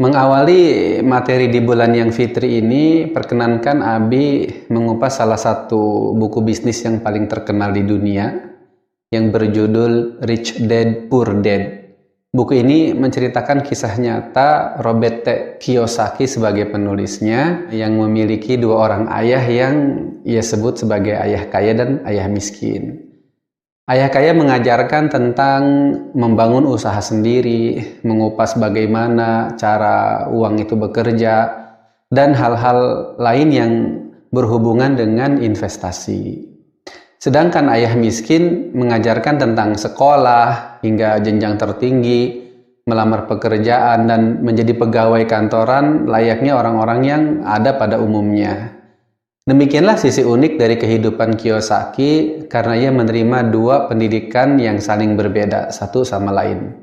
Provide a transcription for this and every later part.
Mengawali materi di bulan yang fitri ini, perkenankan Abi mengupas salah satu buku bisnis yang paling terkenal di dunia yang berjudul Rich Dad Poor Dad. Buku ini menceritakan kisah nyata Robert T. Kiyosaki sebagai penulisnya yang memiliki dua orang ayah yang ia sebut sebagai ayah kaya dan ayah miskin. Ayah kaya mengajarkan tentang membangun usaha sendiri, mengupas bagaimana cara uang itu bekerja, dan hal-hal lain yang berhubungan dengan investasi. Sedangkan ayah miskin mengajarkan tentang sekolah hingga jenjang tertinggi, melamar pekerjaan, dan menjadi pegawai kantoran layaknya orang-orang yang ada pada umumnya. Demikianlah sisi unik dari kehidupan Kiyosaki karena ia menerima dua pendidikan yang saling berbeda satu sama lain.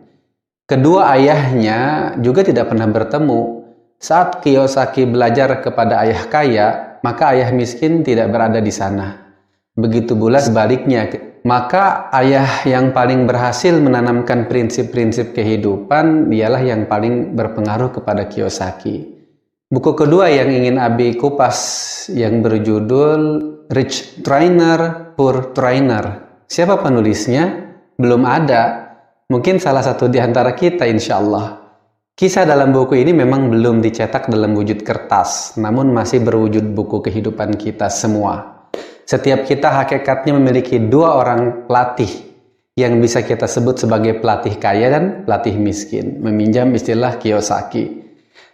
Kedua ayahnya juga tidak pernah bertemu. Saat Kiyosaki belajar kepada ayah kaya, maka ayah miskin tidak berada di sana. Begitu pula sebaliknya, maka ayah yang paling berhasil menanamkan prinsip-prinsip kehidupan dialah yang paling berpengaruh kepada Kiyosaki. Buku kedua yang ingin Abi kupas yang berjudul Rich Trainer, Poor Trainer. Siapa penulisnya? Belum ada. Mungkin salah satu di antara kita insya Allah. Kisah dalam buku ini memang belum dicetak dalam wujud kertas, namun masih berwujud buku kehidupan kita semua. Setiap kita hakikatnya memiliki dua orang pelatih yang bisa kita sebut sebagai pelatih kaya dan pelatih miskin. Meminjam istilah Kiyosaki.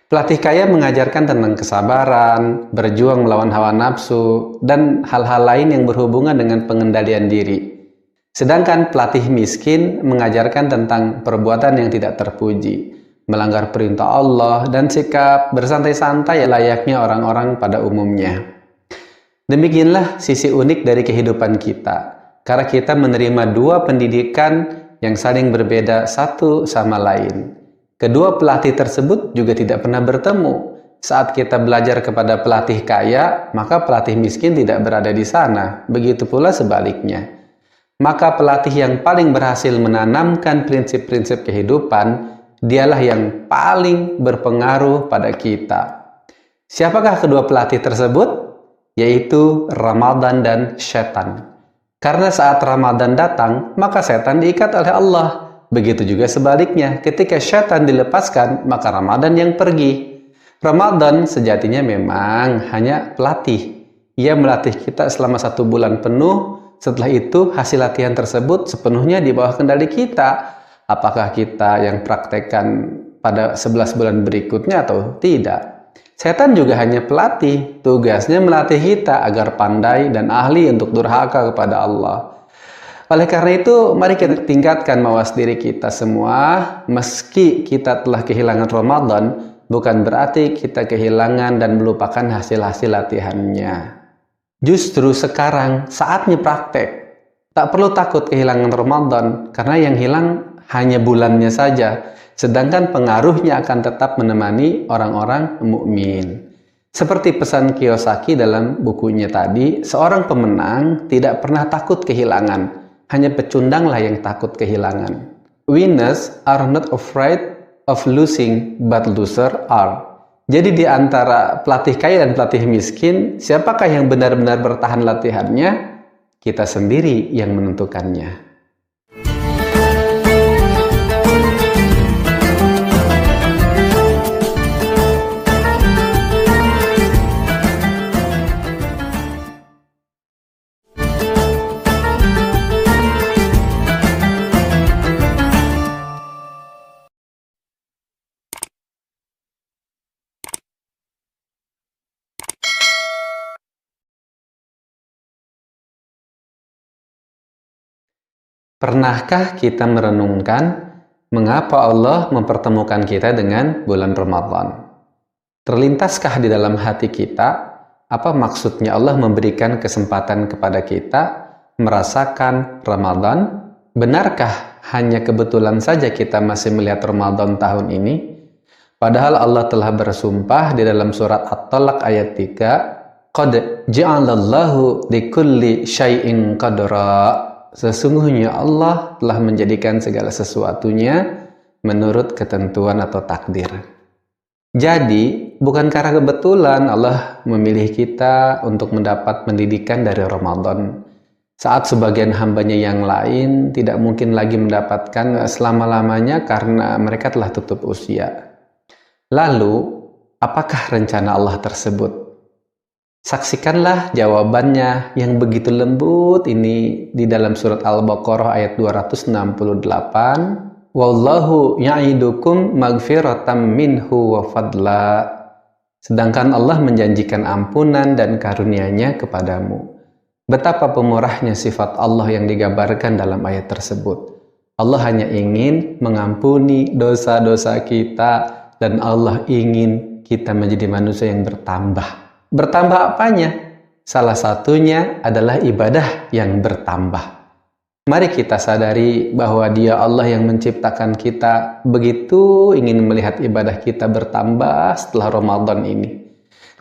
Pelatih kaya mengajarkan tentang kesabaran, berjuang melawan hawa nafsu, dan hal-hal lain yang berhubungan dengan pengendalian diri. Sedangkan pelatih miskin mengajarkan tentang perbuatan yang tidak terpuji, melanggar perintah Allah, dan sikap bersantai-santai layaknya orang-orang pada umumnya. Demikianlah sisi unik dari kehidupan kita, karena kita menerima dua pendidikan yang saling berbeda satu sama lain. Kedua pelatih tersebut juga tidak pernah bertemu. Saat kita belajar kepada pelatih kaya, maka pelatih miskin tidak berada di sana. Begitu pula sebaliknya. Maka pelatih yang paling berhasil menanamkan prinsip-prinsip kehidupan, dialah yang paling berpengaruh pada kita. Siapakah kedua pelatih tersebut? Yaitu Ramadan dan setan. Karena saat Ramadan datang, maka setan diikat oleh Allah. Begitu juga sebaliknya, ketika syaitan dilepaskan, maka Ramadan yang pergi. Ramadan sejatinya memang hanya pelatih. Ia melatih kita selama 1 bulan penuh. Setelah itu, hasil latihan tersebut sepenuhnya di bawah kendali kita. Apakah kita yang praktekkan pada 11 bulan berikutnya atau tidak? Setan juga hanya pelatih. Tugasnya melatih kita agar pandai dan ahli untuk durhaka kepada Allah. Oleh karena itu, mari kita tingkatkan mawas diri kita semua. Meski kita telah kehilangan Ramadan, bukan berarti kita kehilangan dan melupakan hasil-hasil latihannya. Justru sekarang saatnya praktek. Tak perlu takut kehilangan Ramadan, karena yang hilang hanya bulannya saja. Sedangkan pengaruhnya akan tetap menemani orang-orang mukmin. Seperti pesan Kiyosaki dalam bukunya tadi, seorang pemenang tidak pernah takut kehilangan. Hanya pecundanglah yang takut kehilangan. Winners are not afraid of losing, but losers are. Jadi di antara pelatih kaya dan pelatih miskin, siapakah yang benar-benar bertahan latihannya? Kita sendiri yang menentukannya. Pernahkah kita merenungkan mengapa Allah mempertemukan kita dengan bulan Ramadan? Terlintaskah di dalam hati kita apa maksudnya Allah memberikan kesempatan kepada kita merasakan Ramadan? Benarkah hanya kebetulan saja kita masih melihat Ramadan tahun ini? Padahal Allah telah bersumpah di dalam surat At-Talaq ayat 3, "Qad ja'alallahu likulli syai'in qadra." Sesungguhnya Allah telah menjadikan segala sesuatunya menurut ketentuan atau takdir. Jadi, bukan karena kebetulan Allah memilih kita untuk mendapat pendidikan dari Ramadan. Saat sebagian hambanya yang lain tidak mungkin lagi mendapatkan selama-lamanya karena mereka telah tutup usia. Lalu, apakah rencana Allah tersebut? Saksikanlah jawabannya yang begitu lembut ini di dalam surat Al-Baqarah ayat 268. Wallahu ya'idukum magfiratam minhu wa fadla. Sedangkan Allah menjanjikan ampunan dan karunia-Nya kepadamu. Betapa pemurahnya sifat Allah yang digambarkan dalam ayat tersebut. Allah hanya ingin mengampuni dosa-dosa kita dan Allah ingin kita menjadi manusia yang bertambah. Bertambah apanya? Salah satunya adalah ibadah yang bertambah. Mari kita sadari bahwa Dia Allah yang menciptakan kita begitu ingin melihat ibadah kita bertambah setelah Ramadan ini.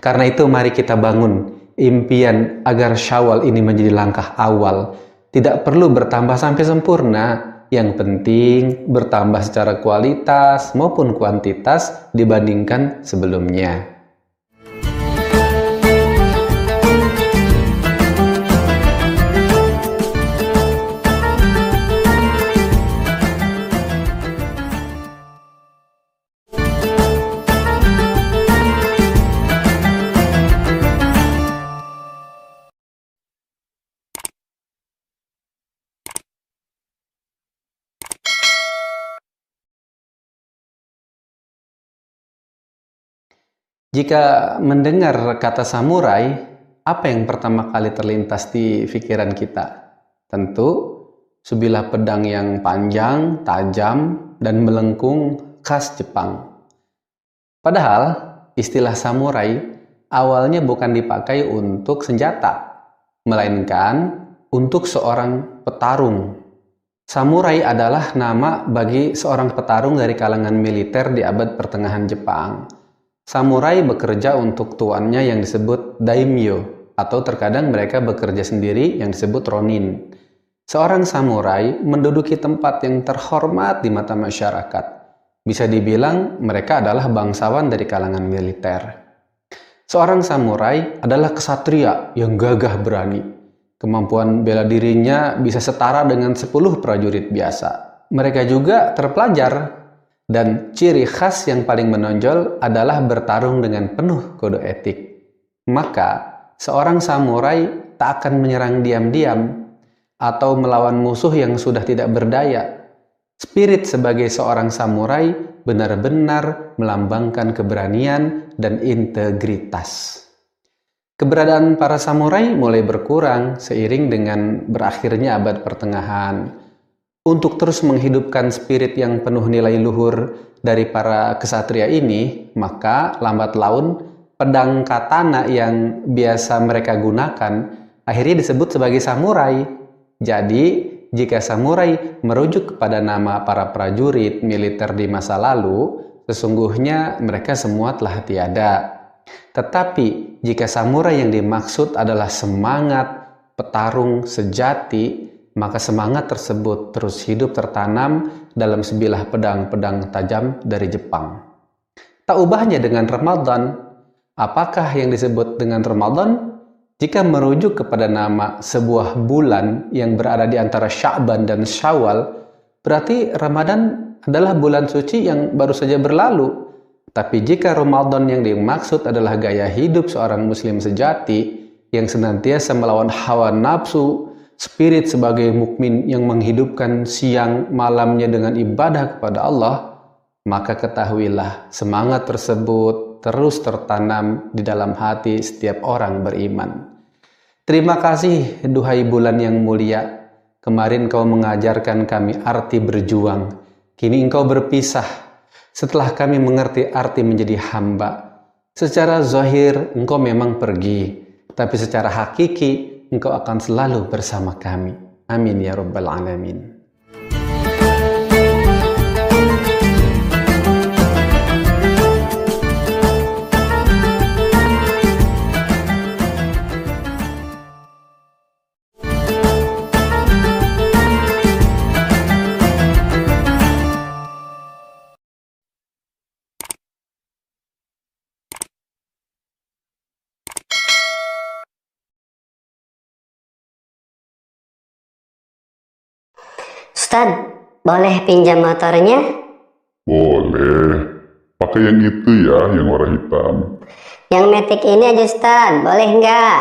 Karena itu mari kita bangun impian agar Syawal ini menjadi langkah awal. Tidak perlu bertambah sampai sempurna. Yang penting bertambah secara kualitas maupun kuantitas dibandingkan sebelumnya. Jika mendengar kata samurai, apa yang pertama kali terlintas di pikiran kita? Tentu, sebilah pedang yang panjang, tajam, dan melengkung khas Jepang. Padahal, istilah samurai awalnya bukan dipakai untuk senjata, melainkan untuk seorang petarung. Samurai adalah nama bagi seorang petarung dari kalangan militer di abad pertengahan Jepang. Samurai bekerja untuk tuannya yang disebut daimyo, atau terkadang mereka bekerja sendiri yang disebut ronin. Seorang samurai menduduki tempat yang terhormat di mata masyarakat. Bisa dibilang mereka adalah bangsawan dari kalangan militer. Seorang samurai adalah ksatria yang gagah berani. Kemampuan bela dirinya bisa setara dengan 10 prajurit biasa. Mereka juga terpelajar. Dan ciri khas yang paling menonjol adalah bertarung dengan penuh kode etik. Maka, seorang samurai tak akan menyerang diam-diam atau melawan musuh yang sudah tidak berdaya. Spirit sebagai seorang samurai benar-benar melambangkan keberanian dan integritas. Keberadaan para samurai mulai berkurang seiring dengan berakhirnya abad pertengahan. Untuk terus menghidupkan spirit yang penuh nilai luhur dari para kesatria ini, maka lambat laun pedang katana yang biasa mereka gunakan akhirnya disebut sebagai samurai. Jadi, jika samurai merujuk kepada nama para prajurit militer di masa lalu, sesungguhnya mereka semua telah tiada. Tetapi, jika samurai yang dimaksud adalah semangat petarung sejati, maka semangat tersebut terus hidup tertanam dalam sebilah pedang-pedang tajam dari Jepang. Tak ubahnya dengan Ramadan. Apakah yang disebut dengan Ramadan? Jika merujuk kepada nama sebuah bulan yang berada di antara Sya'ban dan Syawal, berarti Ramadan adalah bulan suci yang baru saja berlalu. Tapi jika Ramadan yang dimaksud adalah gaya hidup seorang muslim sejati yang senantiasa melawan hawa nafsu, spirit sebagai mukmin yang menghidupkan siang malamnya dengan ibadah kepada Allah, maka ketahuilah semangat tersebut terus tertanam di dalam hati setiap orang beriman. Terima kasih, duhai bulan yang mulia. Kemarin kau mengajarkan kami arti berjuang. Kini engkau berpisah. Setelah kami mengerti arti menjadi hamba. Secara zahir engkau memang pergi, tapi secara hakiki Engkau akan selalu bersama kami. Amin ya Rabbal Alamin. Ustadz, boleh pinjam motornya? Boleh. Pakai yang itu ya, yang warna hitam. Yang Matic ini aja Ustadz, boleh nggak?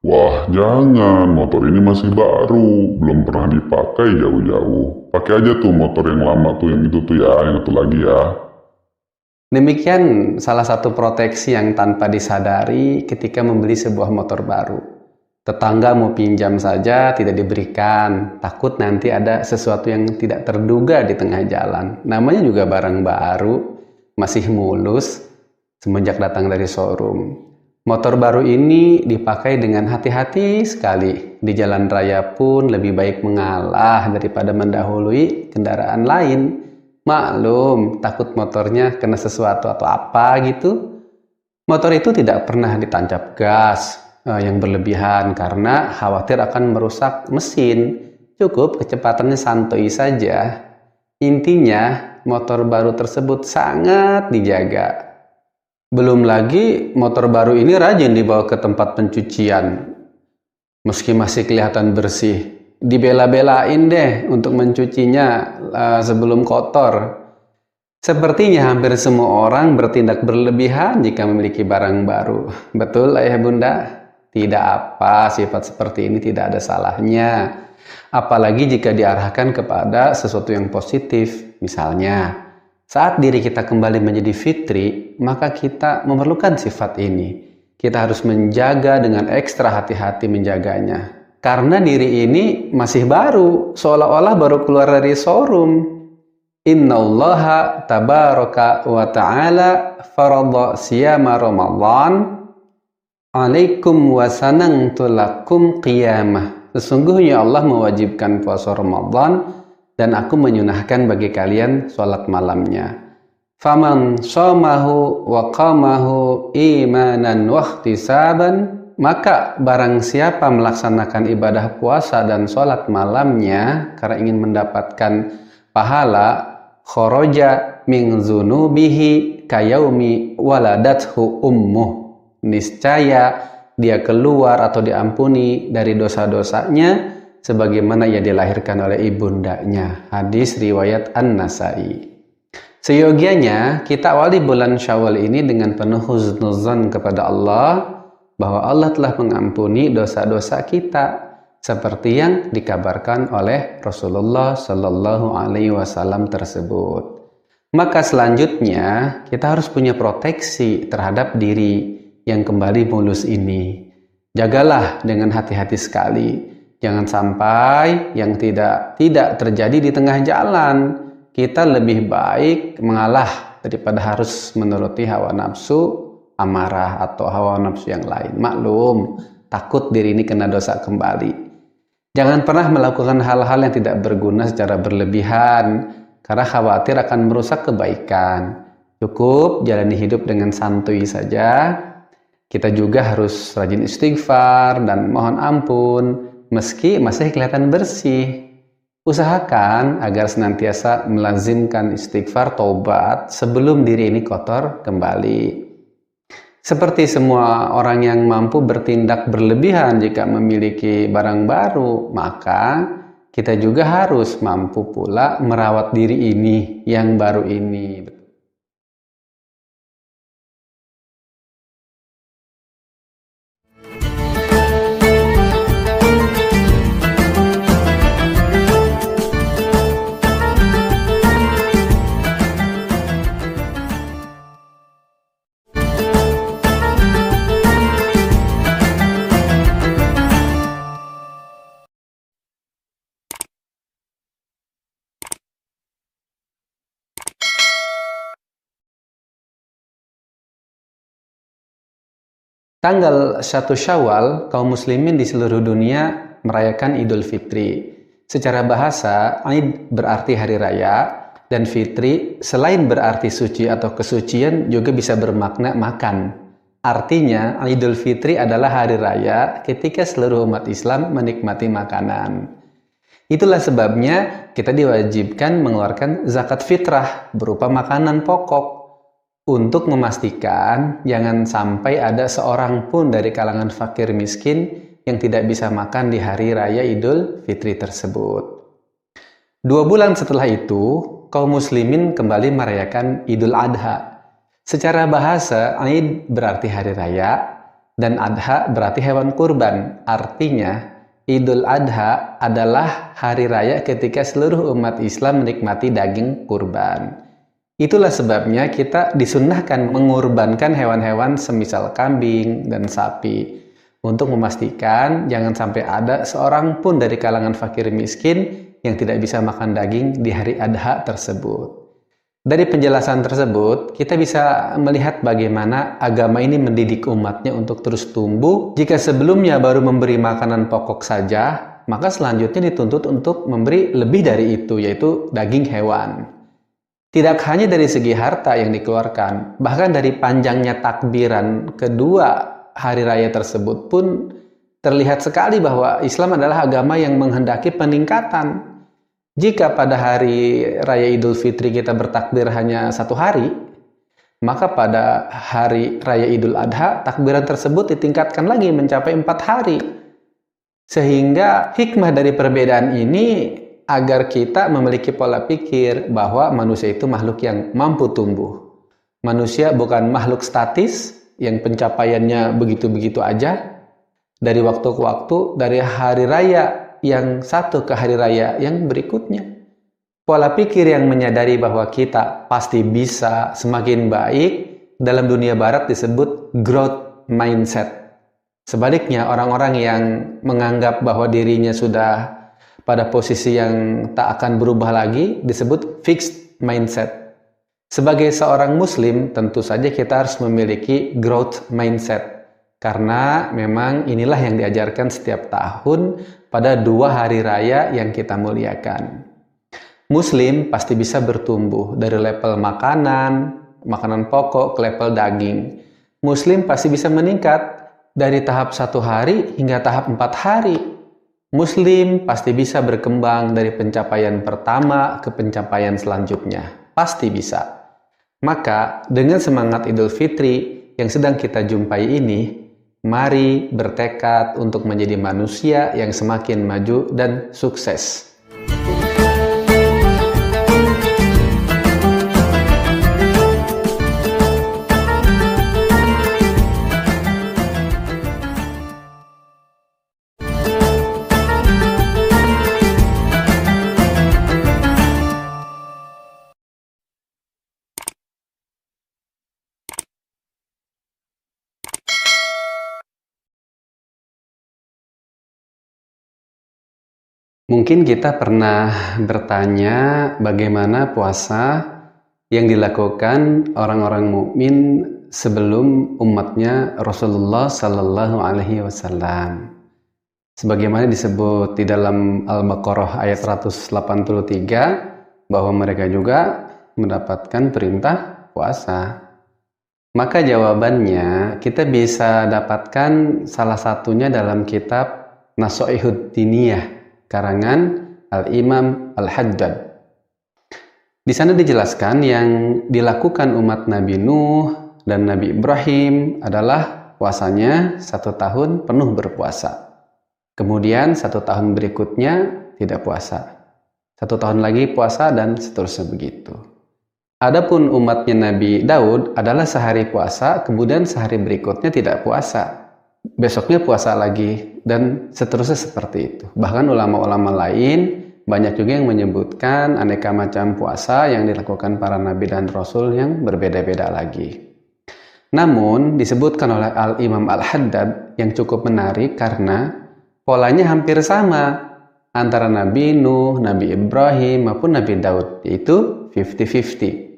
Wah, jangan. Motor ini masih baru. Belum pernah dipakai jauh-jauh. Pakai aja tuh motor yang lama tuh, yang itu tuh ya, yang satu lagi ya. Demikian salah satu proteksi yang tanpa disadari ketika membeli sebuah motor baru. Tetangga mau pinjam saja tidak diberikan, takut nanti ada sesuatu yang tidak terduga di tengah jalan. Namanya juga barang baru, masih mulus semenjak datang dari showroom. Motor baru ini dipakai dengan hati-hati sekali. Di jalan raya pun lebih baik mengalah daripada mendahului kendaraan lain. Maklum, takut motornya kena sesuatu atau apa gitu. Motor itu tidak pernah ditancap gas yang berlebihan karena khawatir akan merusak mesin. Cukup kecepatannya santuy saja. Intinya, motor baru tersebut sangat dijaga. Belum lagi motor baru ini rajin dibawa ke tempat pencucian. Meski masih kelihatan bersih, dibela-belain deh untuk mencucinya sebelum kotor. Sepertinya hampir semua orang bertindak berlebihan jika memiliki barang baru. Betul ayah bunda? Tidak apa, sifat seperti ini tidak ada salahnya. Apalagi jika diarahkan kepada sesuatu yang positif. Misalnya, saat diri kita kembali menjadi fitri, maka kita memerlukan sifat ini. Kita harus menjaga dengan ekstra hati-hati menjaganya. Karena diri ini masih baru, seolah-olah baru keluar dari showroom. Innallaha tabaraka wa ta'ala farada siyama Ramadan alaikum wa sanangtu lakum qiyamah. Sesungguhnya Allah mewajibkan puasa Ramadan dan aku menyunahkan bagi kalian sholat malamnya. Faman shamahu wa qamahu imanan wa ihtisaban, maka barang siapa melaksanakan ibadah puasa dan sholat malamnya karena ingin mendapatkan pahala, kharaja min dzunubihi kayaumi waladathu ummuh. Niscaya dia keluar atau diampuni dari dosa-dosanya sebagaimana ia dilahirkan oleh ibundanya. Hadis riwayat An-Nasai. Seyogianya kita awali bulan Syawal ini dengan penuh husnuzan kepada Allah bahwa Allah telah mengampuni dosa-dosa kita seperti yang dikabarkan oleh Rasulullah Shallallahu Alaihi Wasallam tersebut. Maka selanjutnya kita harus punya proteksi terhadap diri yang kembali mulus ini. Jagalah dengan hati-hati sekali. Jangan sampai yang tidak terjadi di tengah jalan. Kita lebih baik mengalah daripada harus menuruti hawa nafsu, amarah atau hawa nafsu yang lain. Maklum, takut diri ini kena dosa kembali. Jangan pernah melakukan hal-hal yang tidak berguna secara berlebihan karena khawatir akan merusak kebaikan. Cukup jalani hidup dengan santuy saja. Kita juga harus rajin istighfar dan mohon ampun meski masih kelihatan bersih. Usahakan agar senantiasa melazimkan istighfar taubat sebelum diri ini kotor kembali. Seperti semua orang yang mampu bertindak berlebihan jika memiliki barang baru, maka kita juga harus mampu pula merawat diri ini yang baru ini. Tanggal 1 Syawal, kaum muslimin di seluruh dunia merayakan Idul Fitri. Secara bahasa, Id berarti hari raya, dan Fitri selain berarti suci atau kesucian juga bisa bermakna makan. Artinya, Idul Fitri adalah hari raya ketika seluruh umat Islam menikmati makanan. Itulah sebabnya kita diwajibkan mengeluarkan zakat fitrah berupa makanan pokok. Untuk memastikan jangan sampai ada seorang pun dari kalangan fakir miskin yang tidak bisa makan di hari raya Idul Fitri tersebut. 2 bulan setelah itu, kaum muslimin kembali merayakan Idul Adha. Secara bahasa, Aid berarti hari raya, dan Adha berarti hewan kurban. Artinya, Idul Adha adalah hari raya ketika seluruh umat Islam menikmati daging kurban. Itulah sebabnya kita disunnahkan mengorbankan hewan-hewan semisal kambing dan sapi untuk memastikan jangan sampai ada seorang pun dari kalangan fakir miskin yang tidak bisa makan daging di hari Adha tersebut. Dari penjelasan tersebut, kita bisa melihat bagaimana agama ini mendidik umatnya untuk terus tumbuh. Jika sebelumnya baru memberi makanan pokok saja, maka selanjutnya dituntut untuk memberi lebih dari itu, yaitu daging hewan. Tidak hanya dari segi harta yang dikeluarkan, bahkan dari panjangnya takbiran kedua hari raya tersebut pun terlihat sekali bahwa Islam adalah agama yang menghendaki peningkatan. Jika pada hari raya Idul Fitri kita bertakbir hanya 1 hari, maka pada hari raya Idul Adha takbiran tersebut ditingkatkan lagi mencapai 4 hari. Sehingga hikmah dari perbedaan ini agar kita memiliki pola pikir bahwa manusia itu makhluk yang mampu tumbuh. Manusia bukan makhluk statis yang pencapaiannya begitu-begitu aja. Dari waktu ke waktu, dari hari raya yang satu ke hari raya yang berikutnya. Pola pikir yang menyadari bahwa kita pasti bisa semakin baik dalam dunia barat disebut growth mindset. Sebaliknya, orang-orang yang menganggap bahwa dirinya sudah pada posisi yang tak akan berubah lagi disebut fixed mindset. Sebagai seorang muslim, tentu saja kita harus memiliki growth mindset. Karena memang inilah yang diajarkan setiap tahun pada 2 hari raya yang kita muliakan. Muslim pasti bisa bertumbuh dari level makanan pokok ke level daging. Muslim pasti bisa meningkat dari tahap 1 hari hingga tahap 4 hari. Muslim pasti bisa berkembang dari pencapaian pertama ke pencapaian selanjutnya. Pasti bisa. Maka dengan semangat Idul Fitri yang sedang kita jumpai ini, mari bertekad untuk menjadi manusia yang semakin maju dan sukses. Mungkin kita pernah bertanya bagaimana puasa yang dilakukan orang-orang mukmin sebelum umatnya Rasulullah Sallallahu Alaihi Wasallam. Sebagaimana disebut di dalam Al-Baqarah ayat 183 bahwa mereka juga mendapatkan perintah puasa. Maka jawabannya kita bisa dapatkan salah satunya dalam kitab Nasoihud Diniyah karangan Al-Imam Al-Haddad. Di sana dijelaskan yang dilakukan umat Nabi Nuh dan Nabi Ibrahim adalah puasanya 1 tahun penuh berpuasa. Kemudian 1 tahun berikutnya tidak puasa. 1 tahun lagi puasa dan seterusnya begitu. Adapun umatnya Nabi Daud adalah sehari puasa, kemudian sehari berikutnya tidak puasa. Besoknya puasa lagi dan seterusnya seperti itu. Bahkan ulama-ulama lain banyak juga yang menyebutkan aneka macam puasa yang dilakukan para nabi dan rasul yang berbeda-beda lagi. Namun disebutkan oleh Al-Imam Al-Haddad yang cukup menarik karena polanya hampir sama antara Nabi Nuh, Nabi Ibrahim maupun Nabi Daud, yaitu 50-50.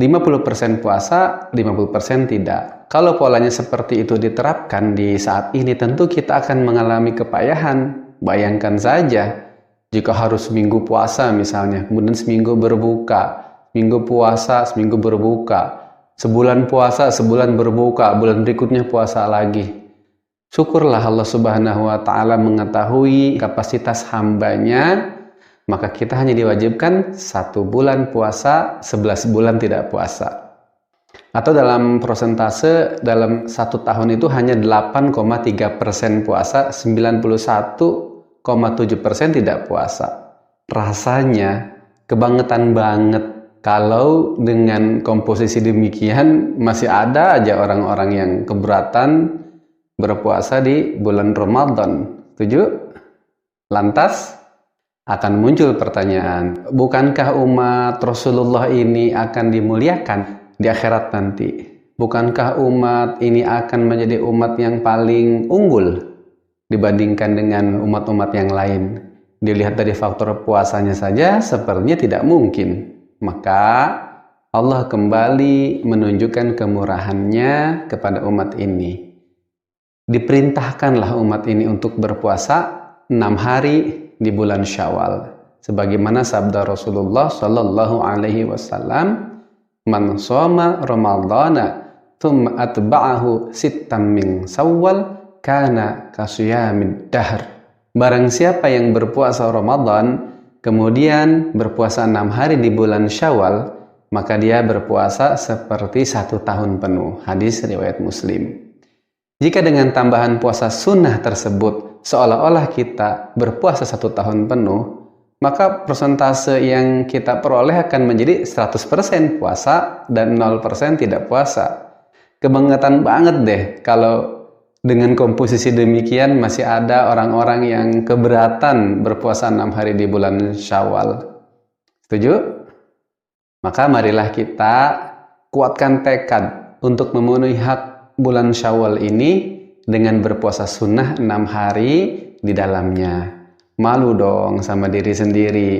50% puasa, 50% tidak. Kalau polanya seperti itu diterapkan di saat ini, tentu kita akan mengalami kepayahan. Bayangkan saja, jika harus seminggu puasa misalnya, kemudian seminggu berbuka, seminggu puasa, seminggu berbuka, sebulan puasa, sebulan berbuka, bulan berikutnya puasa lagi. Syukurlah Allah Subhanahu wa Ta'ala mengetahui kapasitas hambanya, maka kita hanya diwajibkan 1 bulan puasa, 11 bulan tidak puasa. Atau dalam persentase, dalam 1 tahun itu hanya 8,3% puasa, 91,7% tidak puasa. rasanya kebangetan banget kalau dengan komposisi demikian masih ada aja orang-orang yang keberatan berpuasa di bulan Ramadan. Setuju? Lantas akan muncul pertanyaan, bukankah umat Rasulullah ini akan dimuliakan di akhirat nanti? Bukankah umat ini akan menjadi umat yang paling unggul dibandingkan dengan umat-umat yang lain? Dilihat dari faktor puasanya saja sepertinya tidak mungkin. Maka Allah kembali menunjukkan kemurahannya kepada umat ini. Diperintahkanlah umat ini untuk berpuasa 6 hari di bulan Syawal. Sebagaimana sabda Rasulullah sallallahu alaihi wasallam, "Man shoma Ramadhana tsumma atba'ahu sittam min Syawal kana kasiyamid dahr." Barang siapa yang berpuasa Ramadan kemudian berpuasa 6 hari di bulan Syawal, maka dia berpuasa seperti 1 tahun penuh. Hadis riwayat Muslim. Jika dengan tambahan puasa sunnah tersebut seolah-olah kita berpuasa 1 tahun penuh, maka persentase yang kita peroleh akan menjadi 100% puasa dan 0% tidak puasa. Kebangetan banget deh kalau dengan komposisi demikian masih ada orang-orang yang keberatan berpuasa 6 hari di bulan Syawal. Setuju? Maka marilah kita kuatkan tekad untuk memenuhi hak bulan Syawal ini dengan berpuasa sunnah 6 hari di dalamnya. Malu dong sama diri sendiri.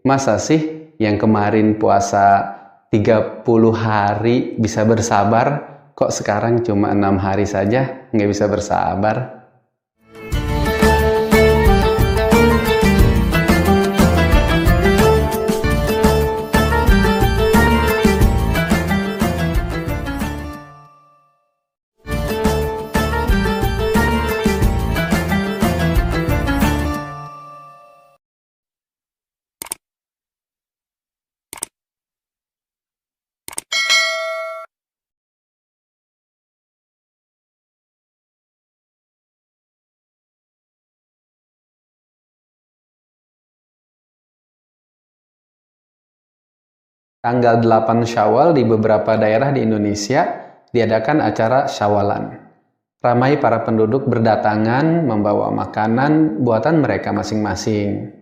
Masa sih yang kemarin puasa 30 hari bisa bersabar, kok sekarang cuma 6 hari saja nggak bisa bersabar? Tanggal 8 Syawal di beberapa daerah di Indonesia diadakan acara Syawalan. Ramai para penduduk berdatangan membawa makanan buatan mereka masing-masing.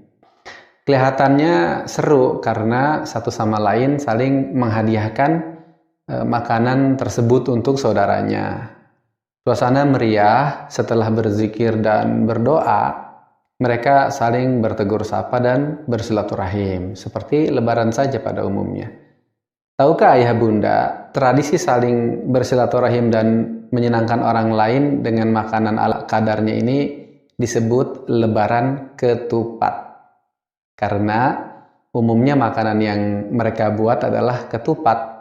Kelihatannya seru karena satu sama lain saling menghadiahkan makanan tersebut untuk saudaranya. Suasana meriah setelah berzikir dan berdoa. Mereka saling bertegur sapa dan bersilaturahim, seperti lebaran saja pada umumnya. Tahukah ayah bunda, tradisi saling bersilaturahim dan menyenangkan orang lain dengan makanan ala kadarnya ini disebut lebaran ketupat. Karena umumnya makanan yang mereka buat adalah ketupat.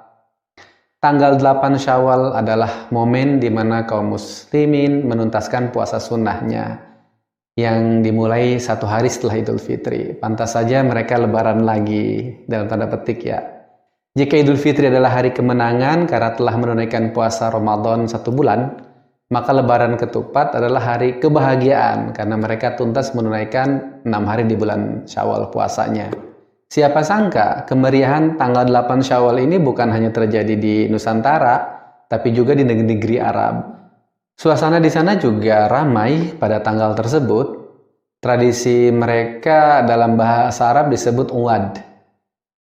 Tanggal 8 Syawal adalah momen di mana kaum muslimin menuntaskan puasa sunnahnya yang dimulai 1 hari setelah Idul Fitri. Pantas saja mereka lebaran lagi, dalam tanda petik ya. Jika Idul Fitri adalah hari kemenangan karena telah menunaikan puasa Ramadan 1 bulan, maka lebaran ketupat adalah hari kebahagiaan karena mereka tuntas menunaikan 6 hari di bulan Syawal puasanya. Siapa sangka kemeriahan tanggal 8 Syawal ini bukan hanya terjadi di Nusantara, tapi juga di negeri-negeri Arab. Suasana di sana juga ramai pada tanggal tersebut. Tradisi mereka dalam bahasa Arab disebut uwad.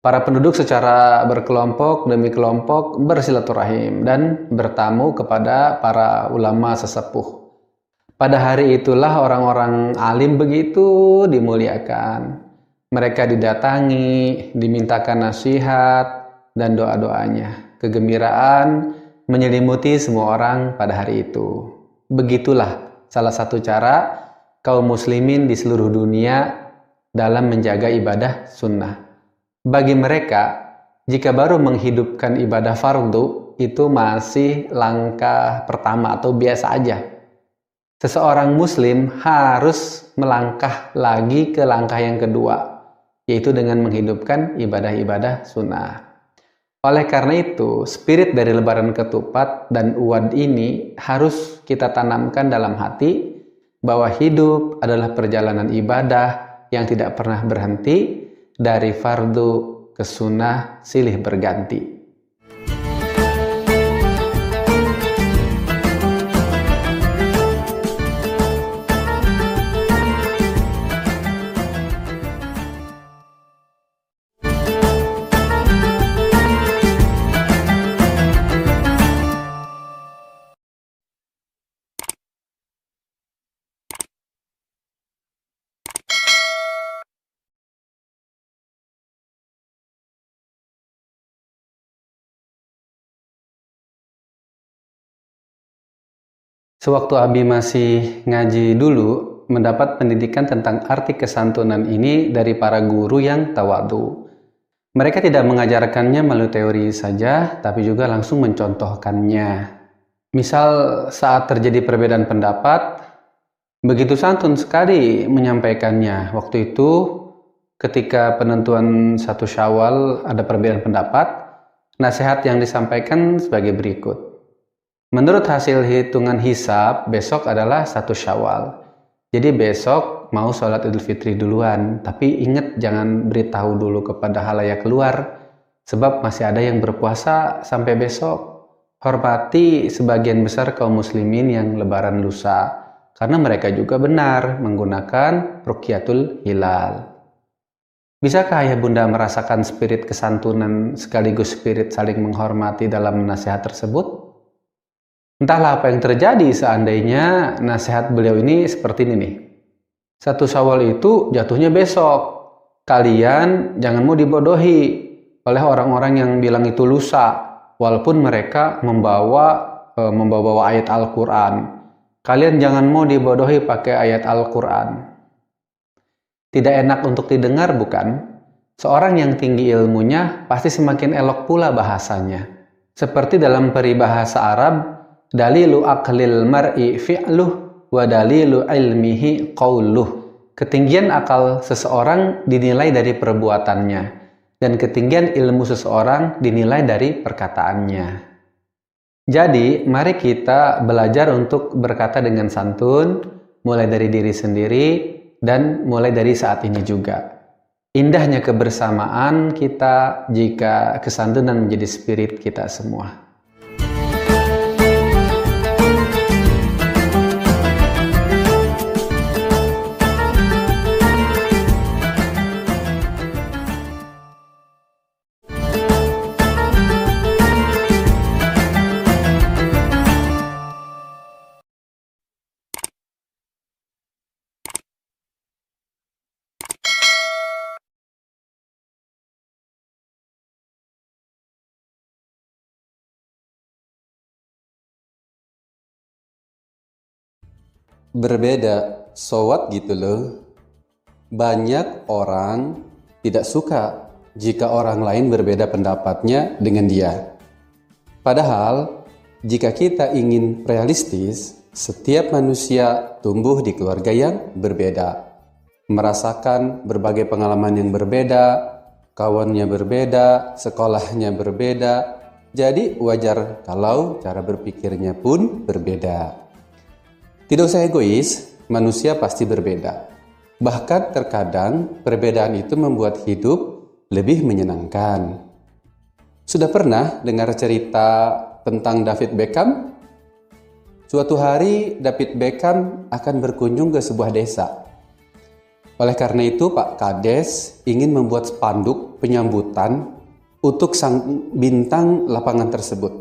Para penduduk secara berkelompok demi kelompok bersilaturahim dan bertamu kepada para ulama sesepuh. Pada hari itulah orang-orang alim begitu dimuliakan. Mereka didatangi, dimintakan nasihat dan doa-doanya. Kegembiraan menyelimuti semua orang pada hari itu. Begitulah salah satu cara kaum muslimin di seluruh dunia dalam menjaga ibadah sunnah. Bagi mereka, jika baru menghidupkan ibadah fardu, itu masih langkah pertama atau biasa aja. Seseorang muslim harus melangkah lagi ke langkah yang kedua, yaitu dengan menghidupkan ibadah-ibadah sunnah. Oleh karena itu, spirit dari lebaran ketupat dan uwad ini harus kita tanamkan dalam hati bahwa hidup adalah perjalanan ibadah yang tidak pernah berhenti dari fardu ke sunnah silih berganti. Sewaktu Abi masih ngaji dulu, mendapat pendidikan tentang arti kesantunan ini dari para guru yang tawadu. Mereka tidak mengajarkannya melalui teori saja, tapi juga langsung mencontohkannya. Misal saat terjadi perbedaan pendapat, begitu santun sekali menyampaikannya. Waktu itu ketika penentuan 1 Syawal ada perbedaan pendapat, nasihat yang disampaikan sebagai berikut. Menurut hasil hitungan hisab, besok adalah 1 Syawal. Jadi besok mau sholat Idul Fitri duluan, tapi ingat jangan beritahu dulu kepada halayak luar, sebab masih ada yang berpuasa sampai besok. Hormati sebagian besar kaum muslimin yang lebaran lusa, karena mereka juga benar menggunakan Rukyatul Hilal. Bisakah ayah bunda merasakan spirit kesantunan sekaligus spirit saling menghormati dalam nasihat tersebut? Entahlah apa yang terjadi seandainya nasihat beliau ini seperti ini nih. 1 Syawal itu jatuhnya besok. Kalian jangan mau dibodohi oleh orang-orang yang bilang itu lusa, walaupun mereka membawa ayat Al-Quran. Kalian jangan mau dibodohi pakai ayat Al-Quran. Tidak enak untuk didengar bukan? Seorang yang tinggi ilmunya pasti semakin elok pula bahasanya. Seperti dalam peribahasa Arab, dalilu aqlil mar'i fi'luh wa dalilu ilmihi qawluh. Ketinggian akal seseorang dinilai dari perbuatannya, dan ketinggian ilmu seseorang dinilai dari perkataannya. Jadi, mari kita belajar untuk berkata dengan santun, mulai dari diri sendiri, dan mulai dari saat ini juga. Indahnya kebersamaan kita jika kesantunan menjadi spirit kita semua. Berbeda, so what gitu loh. Banyak orang tidak suka jika orang lain berbeda pendapatnya dengan dia. Padahal, jika kita ingin realistis, setiap manusia tumbuh di keluarga yang berbeda, merasakan berbagai pengalaman yang berbeda, kawannya berbeda, sekolahnya berbeda. Jadi wajar kalau cara berpikirnya pun berbeda. Tidak usah egois, manusia pasti berbeda. Bahkan terkadang perbedaan itu membuat hidup lebih menyenangkan. Sudah pernah dengar cerita tentang David Beckham? Suatu hari David Beckham akan berkunjung ke sebuah desa. Oleh karena itu Pak Kades ingin membuat spanduk penyambutan untuk sang bintang lapangan tersebut.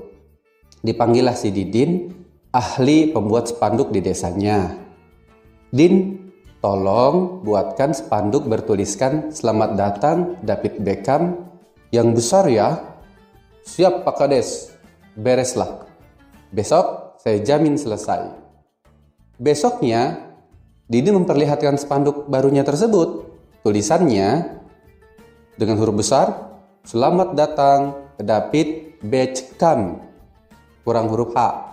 Dipanggillah si Didin, ahli pembuat spanduk di desanya. Din, tolong buatkan spanduk bertuliskan "Selamat datang David Beckham" yang besar ya. Siap Pak Kades, bereslah. Besok saya jamin selesai. Besoknya, Didin memperlihatkan spanduk barunya tersebut. Tulisannya dengan huruf besar, "Selamat datang David Beckham", kurang huruf H.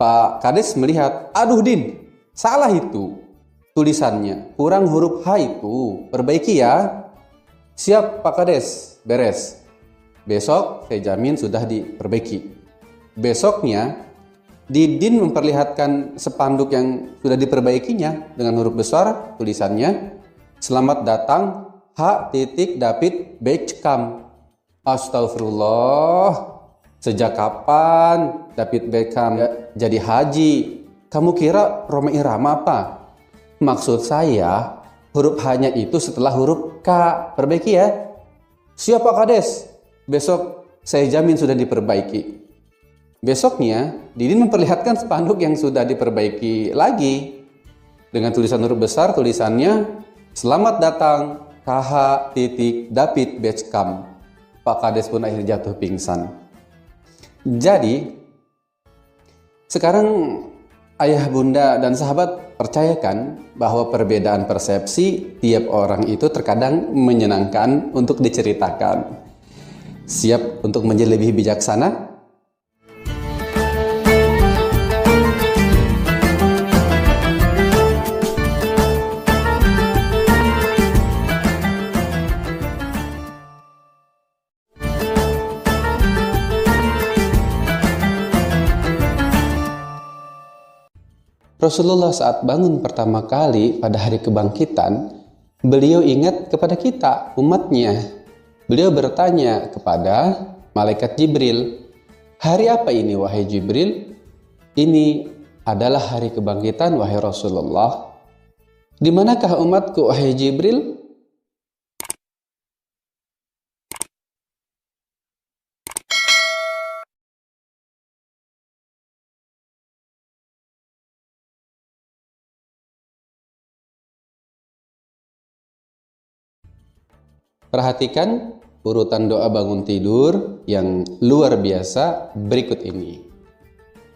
Pak Kades melihat, aduh Din, salah itu tulisannya, kurang huruf H itu, perbaiki ya. Siap Pak Kades, beres. Besok saya jamin sudah diperbaiki. Besoknya, Didin memperlihatkan spanduk yang sudah diperbaikinya dengan huruf besar, tulisannya, "Selamat datang David Beckham. Astagfirullah. Sejak kapan David Beckham jadi haji? Kamu kira Roma Irama apa? Maksud saya, huruf H-nya itu setelah huruf K. Perbaiki ya. Siap Pak Kades. Besok saya jamin sudah diperbaiki. Besoknya, Didin memperlihatkan spanduk yang sudah diperbaiki lagi. Dengan tulisan huruf besar, tulisannya, Selamat datang KH. David Beckham. Pak Kades pun akhirnya jatuh pingsan. Jadi, sekarang ayah, bunda, dan sahabat percayakan bahwa perbedaan persepsi tiap orang itu terkadang menyenangkan untuk diceritakan. Siap untuk menjadi lebih bijaksana? Rasulullah saat bangun pertama kali pada hari kebangkitan, beliau ingat kepada kita, umatnya. Beliau bertanya kepada malaikat Jibril, hari apa ini wahai Jibril? Ini adalah hari kebangkitan wahai Rasulullah. Di manakah umatku wahai Jibril? Perhatikan urutan doa bangun tidur yang luar biasa berikut ini,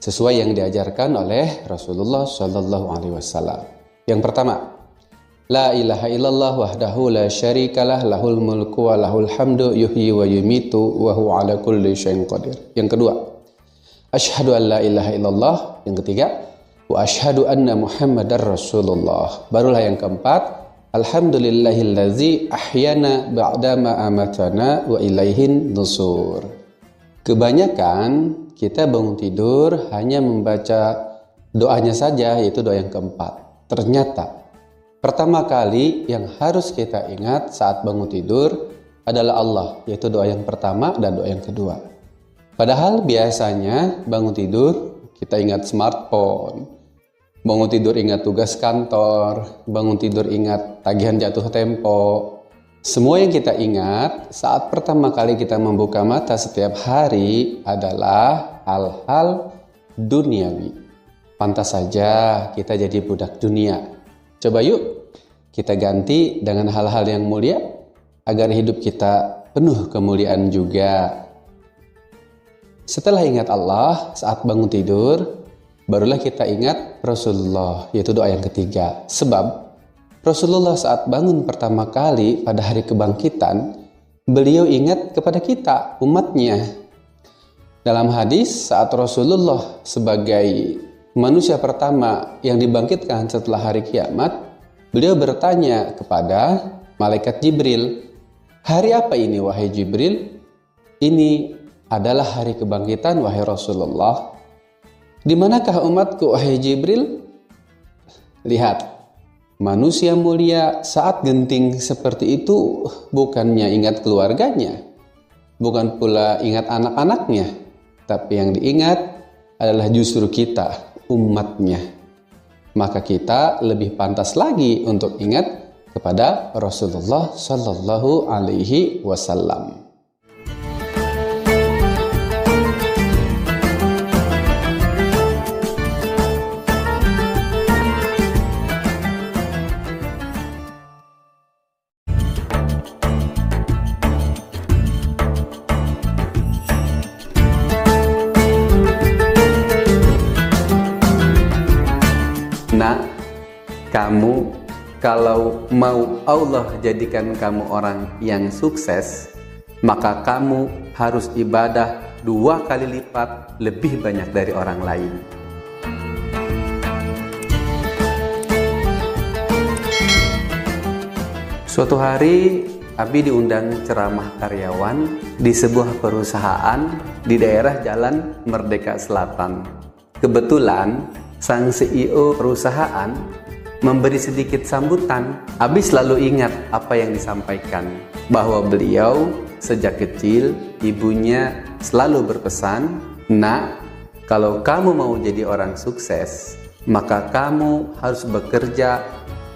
sesuai yang diajarkan oleh Rasulullah Shallallahu Alaihi Wasallam. Yang pertama, La ilaha illallah wahdahu la syarikalah lahul mulku wa lahul hamdu yuhyi wa yumitu wa huwa ala kulli syai'in qadir. Yang kedua, Asyhadu an la ilaha illallah. Yang ketiga, wa asyhadu anna Muhammadar Rasulullah. Barulah yang keempat, Alhamdulillahillazi ahyana ba'dama amatana wa ilaihin nusur. Kebanyakan kita bangun tidur hanya membaca doanya saja, yaitu doa yang keempat. Ternyata pertama kali yang harus kita ingat saat bangun tidur adalah Allah, yaitu doa yang pertama dan doa yang kedua. Padahal biasanya bangun tidur kita ingat smartphone, bangun tidur ingat tugas kantor, bangun tidur ingat tagihan jatuh tempo. Semua yang kita ingat saat pertama kali kita membuka mata setiap hari adalah hal-hal duniawi. Pantas saja kita jadi budak dunia. Coba yuk kita ganti dengan hal-hal yang mulia agar hidup kita penuh kemuliaan juga. Setelah ingat Allah saat bangun tidur, barulah kita ingat Rasulullah, yaitu doa yang ketiga. Sebab Rasulullah saat bangun pertama kali pada hari kebangkitan, beliau ingat kepada kita, umatnya. Dalam hadis, saat Rasulullah sebagai manusia pertama yang dibangkitkan setelah hari kiamat, beliau bertanya kepada malaikat Jibril, hari apa ini wahai Jibril? Ini adalah hari kebangkitan wahai Rasulullah. Di manakah umatku wahai Jibril? Lihat, manusia mulia saat genting seperti itu bukannya ingat keluarganya, bukan pula ingat anak-anaknya, tapi yang diingat adalah justru kita, umatnya. Maka kita lebih pantas lagi untuk ingat kepada Rasulullah Sallallahu Alaihi Wasallam. Nak, kamu kalau mau Allah jadikan kamu orang yang sukses, maka kamu harus ibadah 2 kali lipat lebih banyak dari orang lain. Suatu hari, Abi diundang ceramah karyawan di sebuah perusahaan di daerah Jalan Merdeka Selatan. Kebetulan, sang CEO perusahaan memberi sedikit sambutan, Abi selalu ingat apa yang disampaikan, bahwa beliau sejak kecil ibunya selalu berpesan, "Nak, kalau kamu mau jadi orang sukses, maka kamu harus bekerja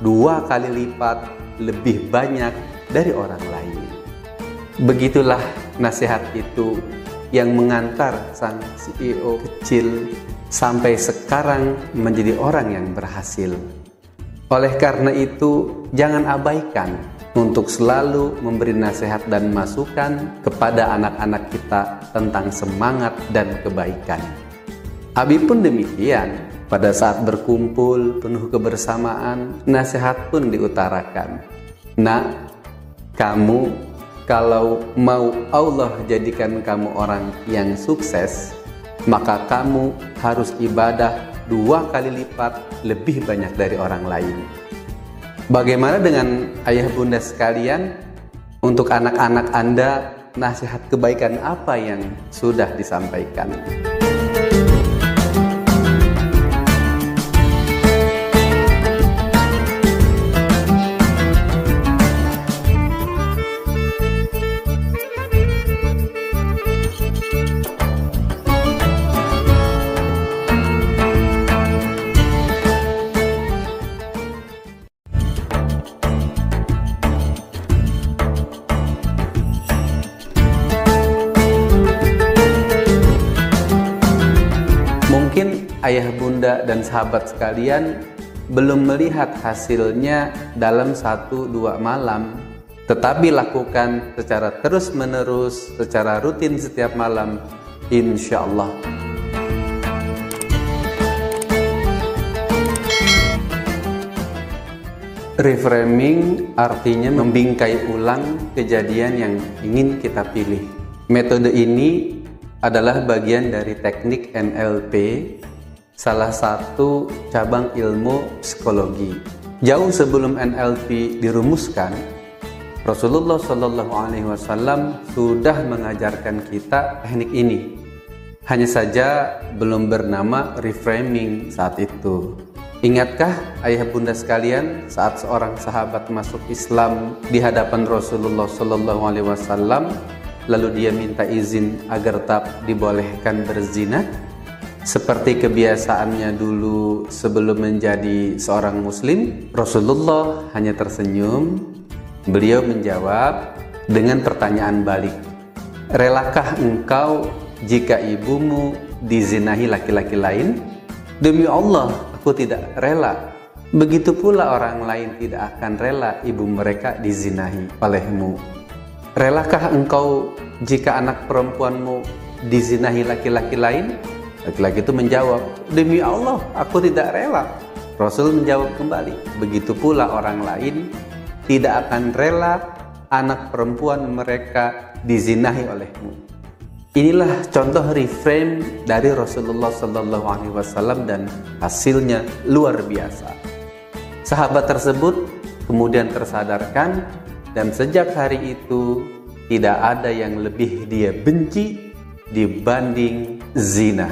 2 kali lipat lebih banyak dari orang lain." Begitulah nasihat itu yang mengantar sang CEO kecil sampai sekarang menjadi orang yang berhasil. Oleh karena itu, jangan abaikan untuk selalu memberi nasihat dan masukan kepada anak-anak kita tentang semangat dan kebaikan. Abi pun demikian. Pada saat berkumpul penuh kebersamaan, nasihat pun diutarakan. "Nak, kamu kalau mau Allah jadikan kamu orang yang sukses, maka kamu harus ibadah 2 kali lipat lebih banyak dari orang lain." Bagaimana dengan ayah bunda sekalian? Untuk anak-anak Anda, nasihat kebaikan apa yang sudah disampaikan? Mungkin ayah bunda dan sahabat sekalian belum melihat hasilnya dalam 1-2 malam, tetapi lakukan secara terus menerus, secara rutin setiap malam, insya Allah. Reframing artinya membingkai ulang kejadian yang ingin kita pilih. Metode ini adalah bagian dari teknik NLP, salah satu cabang ilmu psikologi. Jauh sebelum NLP dirumuskan, Rasulullah SAW sudah mengajarkan kita teknik ini. Hanya saja belum bernama reframing saat itu. Ingatkah ayah bunda sekalian saat seorang sahabat masuk Islam di hadapan Rasulullah SAW, lalu dia minta izin agar tak dibolehkan berzina? Seperti kebiasaannya dulu sebelum menjadi seorang muslim, Rasulullah hanya tersenyum. Beliau menjawab dengan pertanyaan balik, "Relakah engkau jika ibumu dizinahi laki-laki lain?" "Demi Allah, aku tidak rela." "Begitu pula orang lain tidak akan rela ibu mereka dizinahi olehmu." "Relakah engkau jika anak perempuanmu dizinahi laki-laki lain?" Laki-laki itu menjawab, "Demi Allah, aku tidak rela." Rasul menjawab kembali, "Begitu pula orang lain tidak akan rela anak perempuan mereka dizinahi olehmu." Inilah contoh reframe dari Rasulullah SAW dan hasilnya luar biasa. Sahabat tersebut kemudian tersadarkan, dan sejak hari itu tidak ada yang lebih dia benci dibanding zina.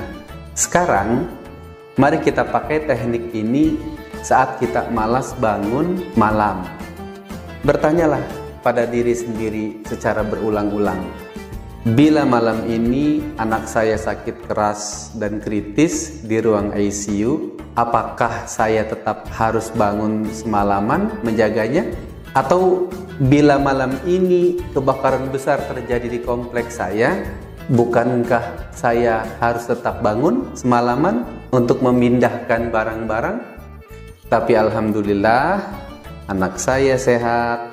Sekarang mari kita pakai teknik ini saat kita malas bangun malam. Bertanyalah pada diri sendiri secara berulang-ulang, bila malam ini anak saya sakit keras dan kritis di ruang ICU, apakah saya tetap harus bangun semalaman menjaganya? Atau bila malam ini kebakaran besar terjadi di kompleks saya, bukankah saya harus tetap bangun semalaman untuk memindahkan barang-barang? Tapi alhamdulillah, anak saya sehat,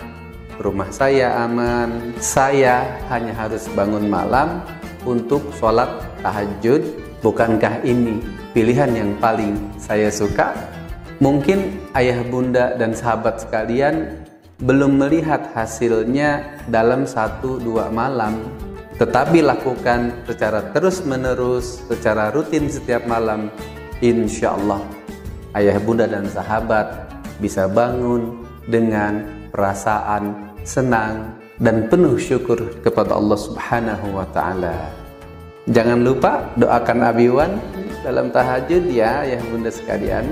rumah saya aman, saya hanya harus bangun malam untuk sholat tahajud. Bukankah ini pilihan yang paling saya suka? Mungkin ayah bunda dan sahabat sekalian belum melihat hasilnya dalam 1-2 malam, tetapi lakukan secara terus-menerus, secara rutin setiap malam. Insya Allah ayah bunda dan sahabat bisa bangun dengan perasaan senang dan penuh syukur kepada Allah Subhanahu wa Ta'ala. Jangan lupa doakan Abi Wan dalam tahajud ya ayah bunda sekalian.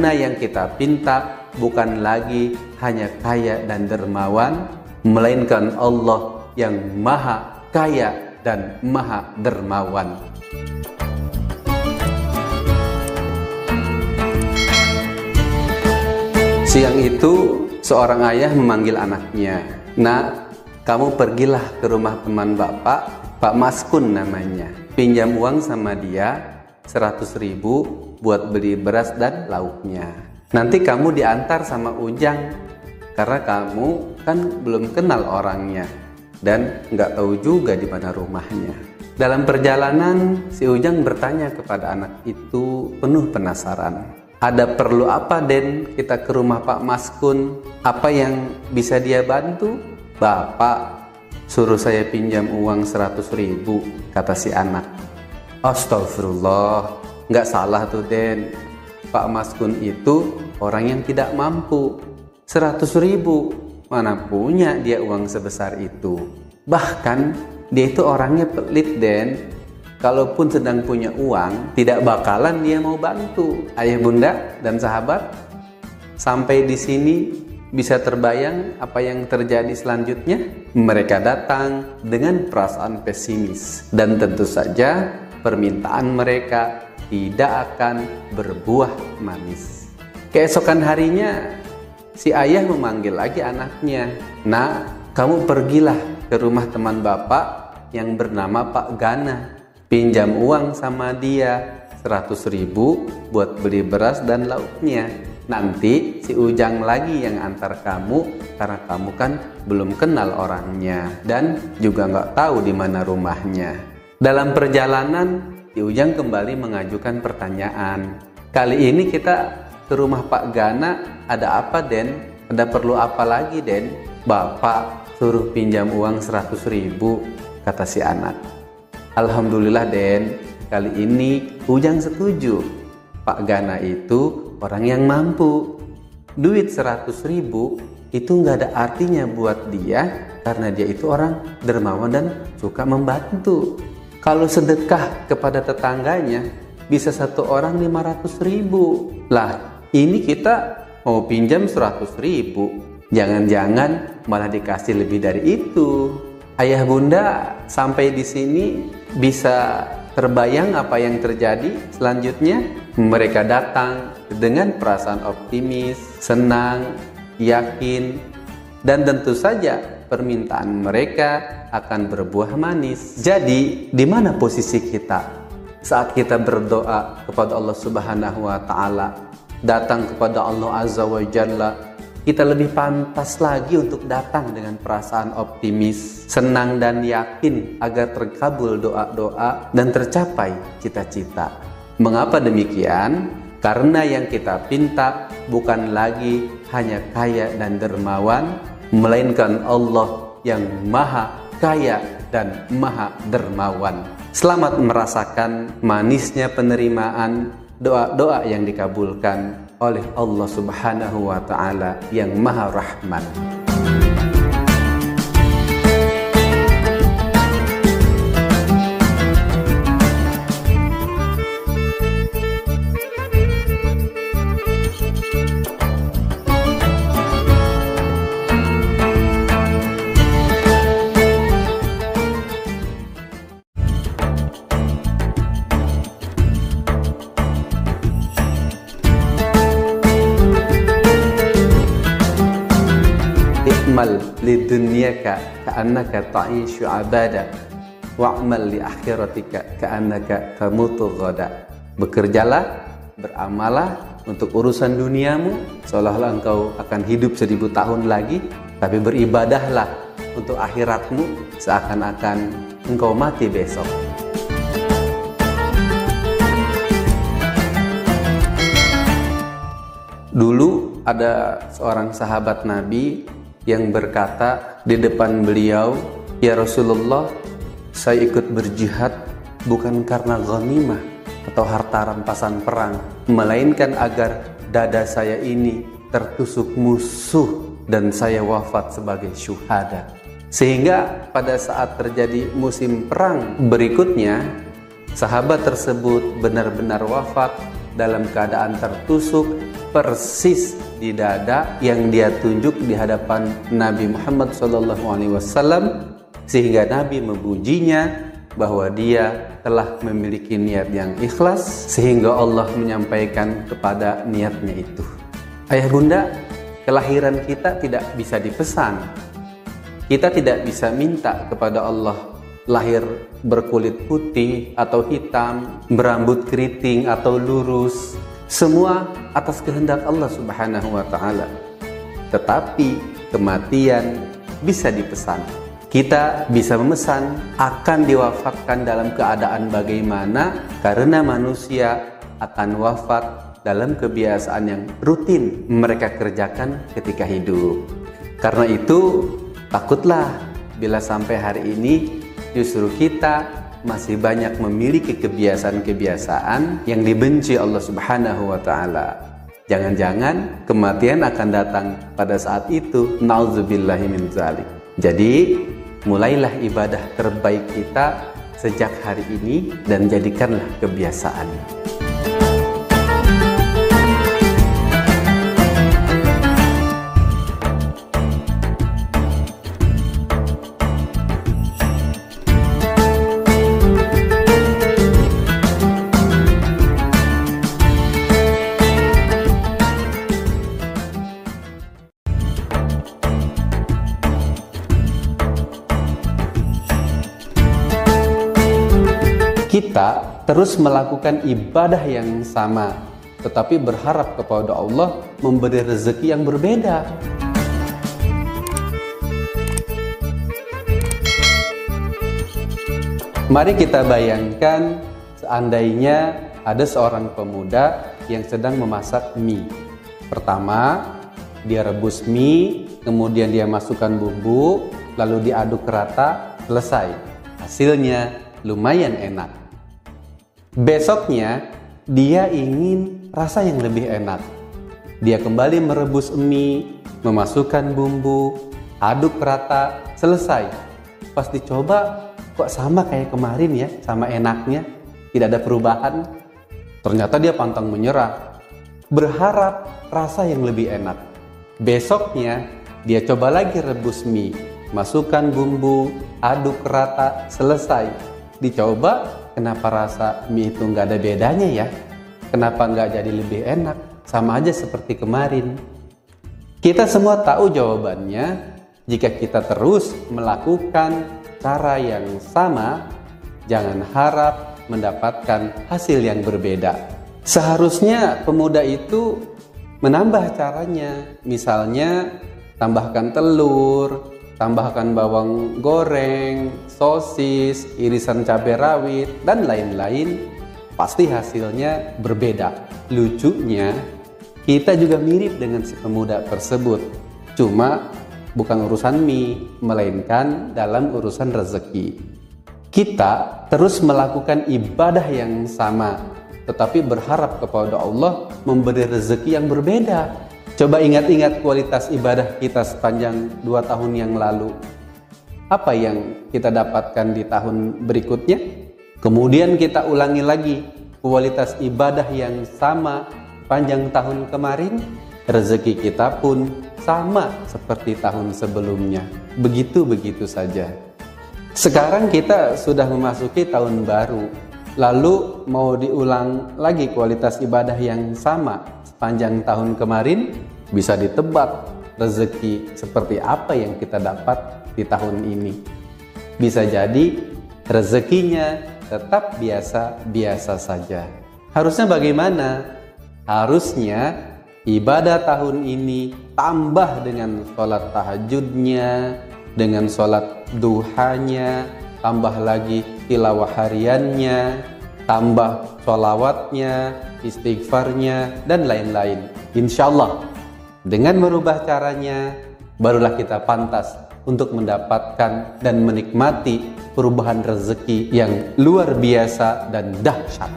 Karena yang kita pinta bukan lagi hanya kaya dan dermawan, melainkan Allah yang maha kaya dan maha dermawan. Siang itu seorang ayah memanggil anaknya, "Nak, kamu pergilah ke rumah teman bapak, Pak Maskun namanya. Pinjam uang sama dia 100.000 buat beli beras dan lauknya. Nanti kamu diantar sama Ujang, karena kamu kan belum kenal orangnya dan nggak tahu juga di mana rumahnya." Dalam perjalanan, si Ujang bertanya kepada anak itu penuh penasaran. "Ada perlu apa, Den, kita ke rumah Pak Maskun? Apa yang bisa dia bantu?" "Bapak suruh saya pinjam uang 100.000, kata si anak. "Astagfirullah, nggak salah tuh, Den. Pak Maskun itu orang yang tidak mampu. 100.000, mana punya dia uang sebesar itu. Bahkan dia itu orangnya pelit, Den. Kalaupun sedang punya uang, tidak bakalan dia mau bantu." Ayah, bunda, dan sahabat, sampai di sini bisa terbayang apa yang terjadi selanjutnya? Mereka datang dengan perasaan pesimis, dan tentu saja permintaan mereka tidak akan berbuah manis. Keesokan harinya, si ayah memanggil lagi anaknya, "Nak, kamu pergilah ke rumah teman bapak yang bernama Pak Gana. Pinjam uang sama dia 100.000 buat beli beras dan lauknya. Nanti si Ujang lagi yang antar kamu, karena kamu kan belum kenal orangnya dan juga nggak tahu di mana rumahnya." Dalam perjalanan, si Ujang kembali mengajukan pertanyaan. "Kali ini kita ke rumah Pak Gana, ada apa, Den? Ada perlu apa lagi, Den?" "Bapak suruh pinjam uang 100.000, kata si anak. "Alhamdulillah, Den, kali ini Ujang setuju. Pak Gana itu orang yang mampu. Duit 100.000 itu nggak ada artinya buat dia, karena dia itu orang dermawan dan suka membantu. Kalau sedekah kepada tetangganya bisa satu orang 500.000. Lah, ini kita mau pinjam 100.000, jangan-jangan malah dikasih lebih dari itu." Ayah, bunda, sampai di sini bisa terbayang apa yang terjadi selanjutnya? Mereka datang dengan perasaan optimis, senang, yakin, dan tentu saja permintaan mereka akan berbuah manis. Jadi, di mana posisi kita saat kita berdoa kepada Allah Subhanahu wa Ta'ala, datang kepada Allah Azza wa Jalla? Kita lebih pantas lagi untuk datang dengan perasaan optimis, senang dan yakin agar terkabul doa-doa dan tercapai cita-cita. Mengapa demikian? Karena yang kita pinta bukan lagi hanya kaya dan dermawan, melainkan Allah yang maha kaya dan maha dermawan. Selamat merasakan manisnya penerimaan doa-doa yang dikabulkan oleh Allah Subhanahu wa Ta'ala yang Maha Rahman. "I'mal lidunyaka ka'annaka ta'ishu abada wa'mal li akhiratika ka'annaka tamutu ghada." Bekerjalah, beramalah untuk urusan duniamu seolah-olah engkau akan hidup 1000 tahun lagi, tapi beribadahlah untuk akhiratmu seakan-akan engkau mati besok. Dulu ada seorang sahabat Nabi yang berkata di depan beliau, "Ya Rasulullah, saya ikut berjihad bukan karena ghanimah atau harta rampasan perang, melainkan agar dada saya ini tertusuk musuh dan saya wafat sebagai syuhada." Sehingga pada saat terjadi musim perang berikutnya, sahabat tersebut benar-benar wafat dalam keadaan tertusuk persis di dada yang dia tunjuk di hadapan Nabi Muhammad SAW, sehingga Nabi memujinya bahwa dia telah memiliki niat yang ikhlas, sehingga Allah menyampaikan kepada niatnya itu. Ayah bunda, kelahiran kita tidak bisa dipesan. Kita tidak bisa minta kepada Allah lahir berkulit putih atau hitam, berambut keriting atau lurus. Semua atas kehendak Allah Subhanahu wa Ta'ala. Tetapi kematian bisa dipesan. Kita bisa memesan akan diwafatkan dalam keadaan bagaimana, karena manusia akan wafat dalam kebiasaan yang rutin mereka kerjakan ketika hidup. Karena itu, takutlah bila sampai hari ini justru kita masih banyak memiliki kebiasaan-kebiasaan yang dibenci Allah Subhanahu wa Ta'ala. Jangan-jangan kematian akan datang pada saat itu. Nauzubillahi min dzalik. Jadi, mulailah ibadah terbaik kita sejak hari ini dan jadikanlah kebiasaan. Kita terus melakukan ibadah yang sama, tetapi berharap kepada Allah memberi rezeki yang berbeda. Mari kita bayangkan seandainya ada seorang pemuda yang sedang memasak mie. Pertama, dia rebus mie, kemudian dia masukkan bumbu, lalu diaduk rata, selesai. Hasilnya lumayan enak. Besoknya, dia ingin rasa yang lebih enak. Dia kembali merebus mie, memasukkan bumbu, aduk rata, selesai. Pas dicoba, kok sama kayak kemarin ya, sama enaknya, tidak ada perubahan. Ternyata dia pantang menyerah, berharap rasa yang lebih enak. Besoknya, dia coba lagi rebus mie, masukkan bumbu, aduk rata, selesai. Dicoba, kenapa rasa mie itu nggak ada bedanya ya? Kenapa nggak jadi lebih enak? Sama aja seperti kemarin. Kita semua tahu jawabannya. Jika kita terus melakukan cara yang sama, jangan harap mendapatkan hasil yang berbeda. Seharusnya pemuda itu menambah caranya. Misalnya, tambahkan telur, tambahkan bawang goreng, sosis, irisan cabai rawit, dan lain-lain. Pasti hasilnya berbeda. Lucunya, kita juga mirip dengan si pemuda tersebut. Cuma bukan urusan mie, melainkan dalam urusan rezeki. Kita terus melakukan ibadah yang sama, tetapi berharap kepada Allah memberi rezeki yang berbeda. Coba ingat-ingat kualitas ibadah kita sepanjang 2 tahun yang lalu. Apa yang kita dapatkan di tahun berikutnya? Kemudian kita ulangi lagi kualitas ibadah yang sama panjang tahun kemarin. Rezeki kita pun sama seperti tahun sebelumnya. Begitu-begitu saja. Sekarang kita sudah memasuki tahun baru. Lalu mau diulang lagi kualitas ibadah yang sama sepanjang tahun kemarin, bisa ditebak rezeki seperti apa yang kita dapat di tahun ini. Bisa jadi rezekinya tetap biasa-biasa saja. Harusnya bagaimana? Harusnya ibadah tahun ini tambah dengan sholat tahajudnya, dengan sholat duhanya, tambah lagi tilawah hariannya, tambah sholawatnya, istighfarnya, dan lain-lain. Insya Allah, dengan merubah caranya, barulah kita pantas untuk mendapatkan dan menikmati perubahan rezeki yang luar biasa dan dahsyat.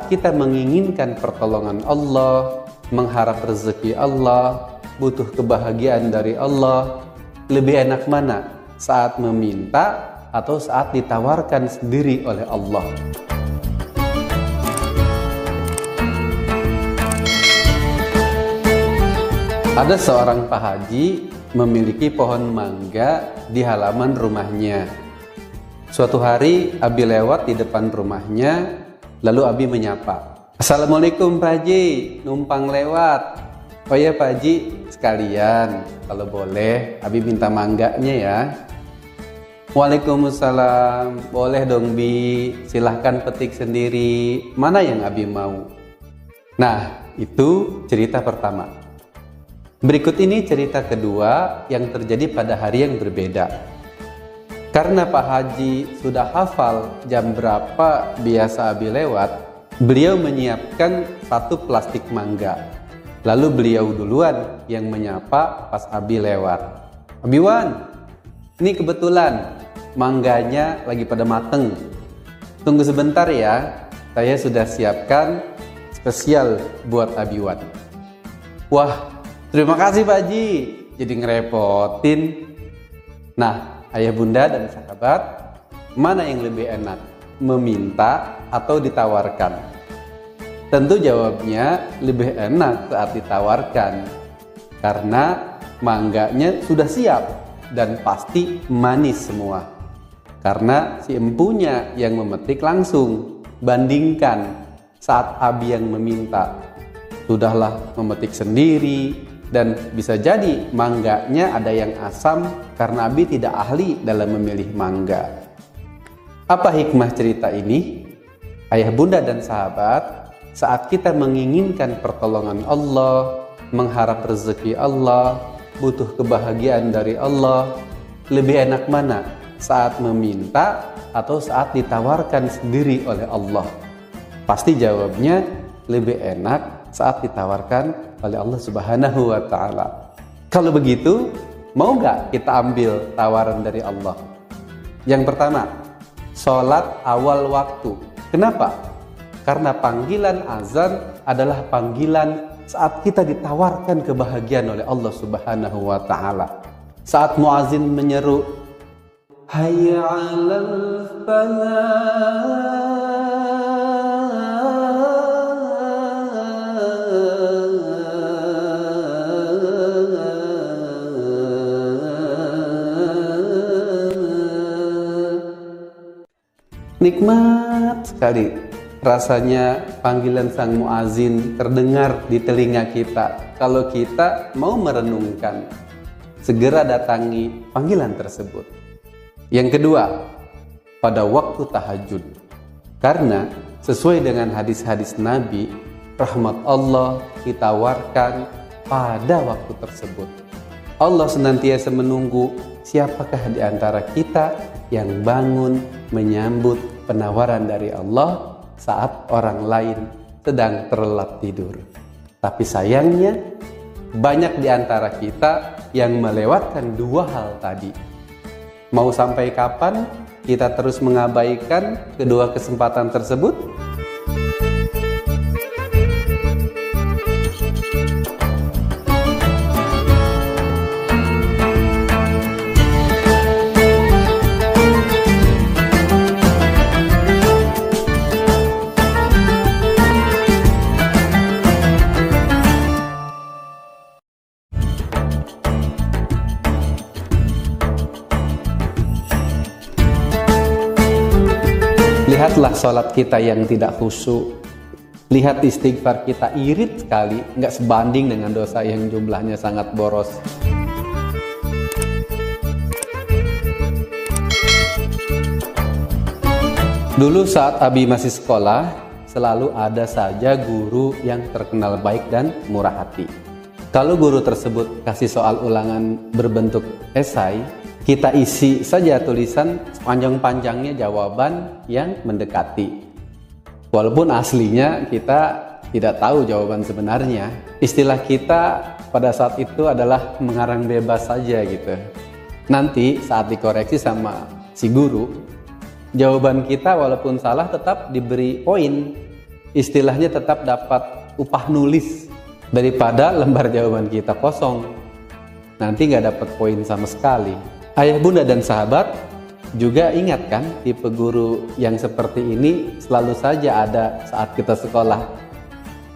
saat kita menginginkan pertolongan Allah, mengharap rezeki Allah, butuh kebahagiaan dari Allah, lebih enak mana? Saat meminta atau saat ditawarkan sendiri oleh Allah? Ada seorang Pak Haji memiliki pohon mangga di halaman rumahnya. Suatu hari Abi lewat di depan rumahnya, lalu Abi menyapa, "Assalamualaikum Pak Haji, numpang lewat." "Oh ya Pak Haji, sekalian kalau boleh Abi minta mangganya ya." "Waalaikumsalam, boleh dong Bi, silahkan petik sendiri, mana yang Abi mau." Nah, itu cerita pertama. Berikut ini cerita kedua yang terjadi pada hari yang berbeda. Karena Pak Haji sudah hafal jam berapa biasa Abi lewat, beliau menyiapkan satu plastik mangga. Lalu beliau duluan yang menyapa pas Abi lewat. "Abi Wan, ini kebetulan mangganya lagi pada mateng. Tunggu sebentar ya, saya sudah siapkan spesial buat Abi Wan." "Wah, terima kasih Pak Haji, jadi ngerepotin." Nah, ayah bunda dan sahabat, mana yang lebih enak? Meminta atau ditawarkan? Tentu jawabnya lebih enak saat ditawarkan. Karena mangganya sudah siap dan pasti manis semua. Karena si empunya yang memetik langsung. Bandingkan saat Abi yang meminta, sudahlah memetik sendiri, dan bisa jadi mangganya ada yang asam karena Abi tidak ahli dalam memilih mangga. Apa hikmah cerita ini? Ayah bunda dan sahabat, saat kita menginginkan pertolongan Allah, mengharap rezeki Allah, butuh kebahagiaan dari Allah, lebih enak mana? Saat meminta atau saat ditawarkan sendiri oleh Allah? Pasti jawabnya lebih enak saat ditawarkan oleh Allah Subhanahu wa Ta'ala. Kalau begitu, mau nggak kita ambil tawaran dari Allah? Yang pertama, sholat awal waktu. Kenapa? Karena panggilan azan adalah panggilan saat kita ditawarkan kebahagiaan oleh Allah Subhanahu wa Ta'ala. Saat muazin menyeru, "Hayya 'alal falah." Nikmat sekali rasanya panggilan sang muazin terdengar di telinga kita. Kalau kita mau merenungkan, segera datangi panggilan tersebut. Yang kedua, pada waktu tahajud. Karena sesuai dengan hadis-hadis Nabi, rahmat Allah ditawarkan pada waktu tersebut. Allah senantiasa menunggu siapakah di antara kita yang bangun menyambut penawaran dari Allah saat orang lain sedang terlelap tidur. Tapi sayangnya banyak di antara kita yang melewatkan dua hal tadi. Mau sampai kapan kita terus mengabaikan kedua kesempatan tersebut? Lihatlah sholat kita yang tidak khusyuk. Lihat istighfar kita irit sekali, nggak sebanding dengan dosa yang jumlahnya sangat boros. Dulu saat Abi masih sekolah, selalu ada saja guru yang terkenal baik dan murah hati. Kalau guru tersebut kasih soal ulangan berbentuk esai, kita isi saja tulisan sepanjang-panjangnya jawaban yang mendekati. Walaupun aslinya kita tidak tahu jawaban sebenarnya. Istilah kita pada saat itu adalah mengarang bebas saja gitu. Nanti saat dikoreksi sama si guru, jawaban kita walaupun salah tetap diberi poin. istilahnya tetap dapat upah nulis daripada lembar jawaban kita kosong. Nanti nggak dapat poin sama sekali. Ayah, bunda, dan sahabat juga ingat kan, tipe guru yang seperti ini selalu saja ada saat kita sekolah.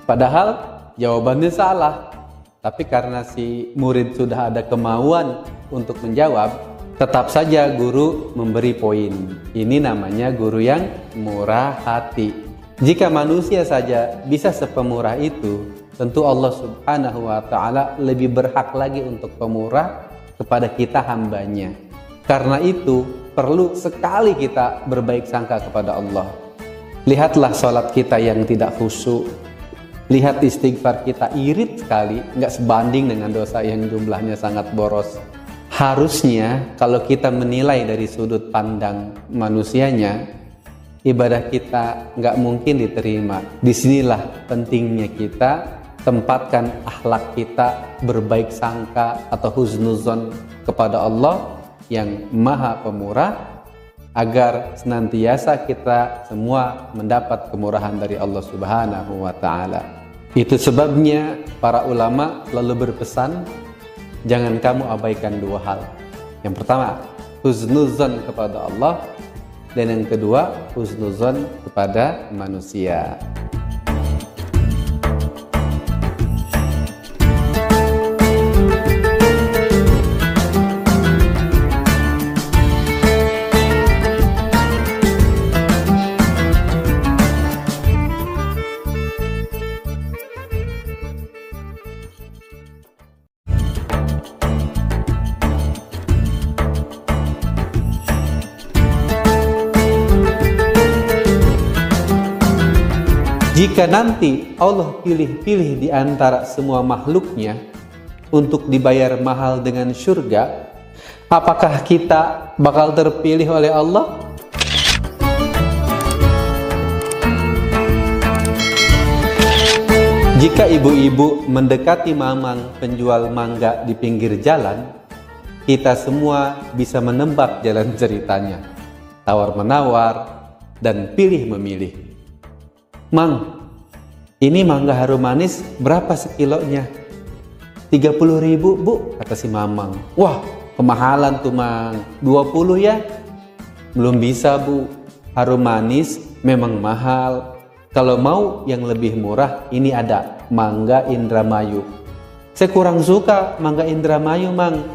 Padahal jawabannya salah, tapi karena si murid sudah ada kemauan untuk menjawab, tetap saja guru memberi poin. Ini namanya guru yang murah hati. Jika manusia saja bisa sepemurah itu, tentu Allah Subhanahu wa ta'ala lebih berhak lagi untuk pemurah kepada kita hambanya. Karena itu perlu sekali kita berbaik sangka kepada Allah. Lihatlah sholat kita yang tidak khusyuk. Lihat istighfar kita irit sekali, nggak sebanding dengan dosa yang jumlahnya sangat boros. Harusnya kalau kita menilai dari sudut pandang manusianya, ibadah kita nggak mungkin diterima. Disinilah pentingnya kita tempatkan akhlak kita berbaik sangka atau husnuzon kepada Allah yang maha pemurah, agar senantiasa kita semua mendapat kemurahan dari Allah Subhanahu wa ta'ala. Itu sebabnya para ulama lalu berpesan, jangan kamu abaikan dua hal. Yang pertama, husnuzon kepada Allah, dan yang kedua, husnuzon kepada manusia. Jika nanti Allah pilih-pilih di antara semua makhluknya untuk dibayar mahal dengan surga, apakah kita bakal terpilih oleh Allah? Jika ibu-ibu mendekati mamang penjual mangga di pinggir jalan, kita semua bisa menebak jalan ceritanya, tawar-menawar, dan pilih-memilih. Mang, ini mangga harum manis berapa sekilonya? 30.000 bu, kata si mamang. Wah, kemahalan tuh mang, 20 ya? Belum bisa bu, harum manis memang mahal. Kalau mau yang lebih murah, ini ada mangga Indramayu. Saya kurang suka mangga Indramayu mang.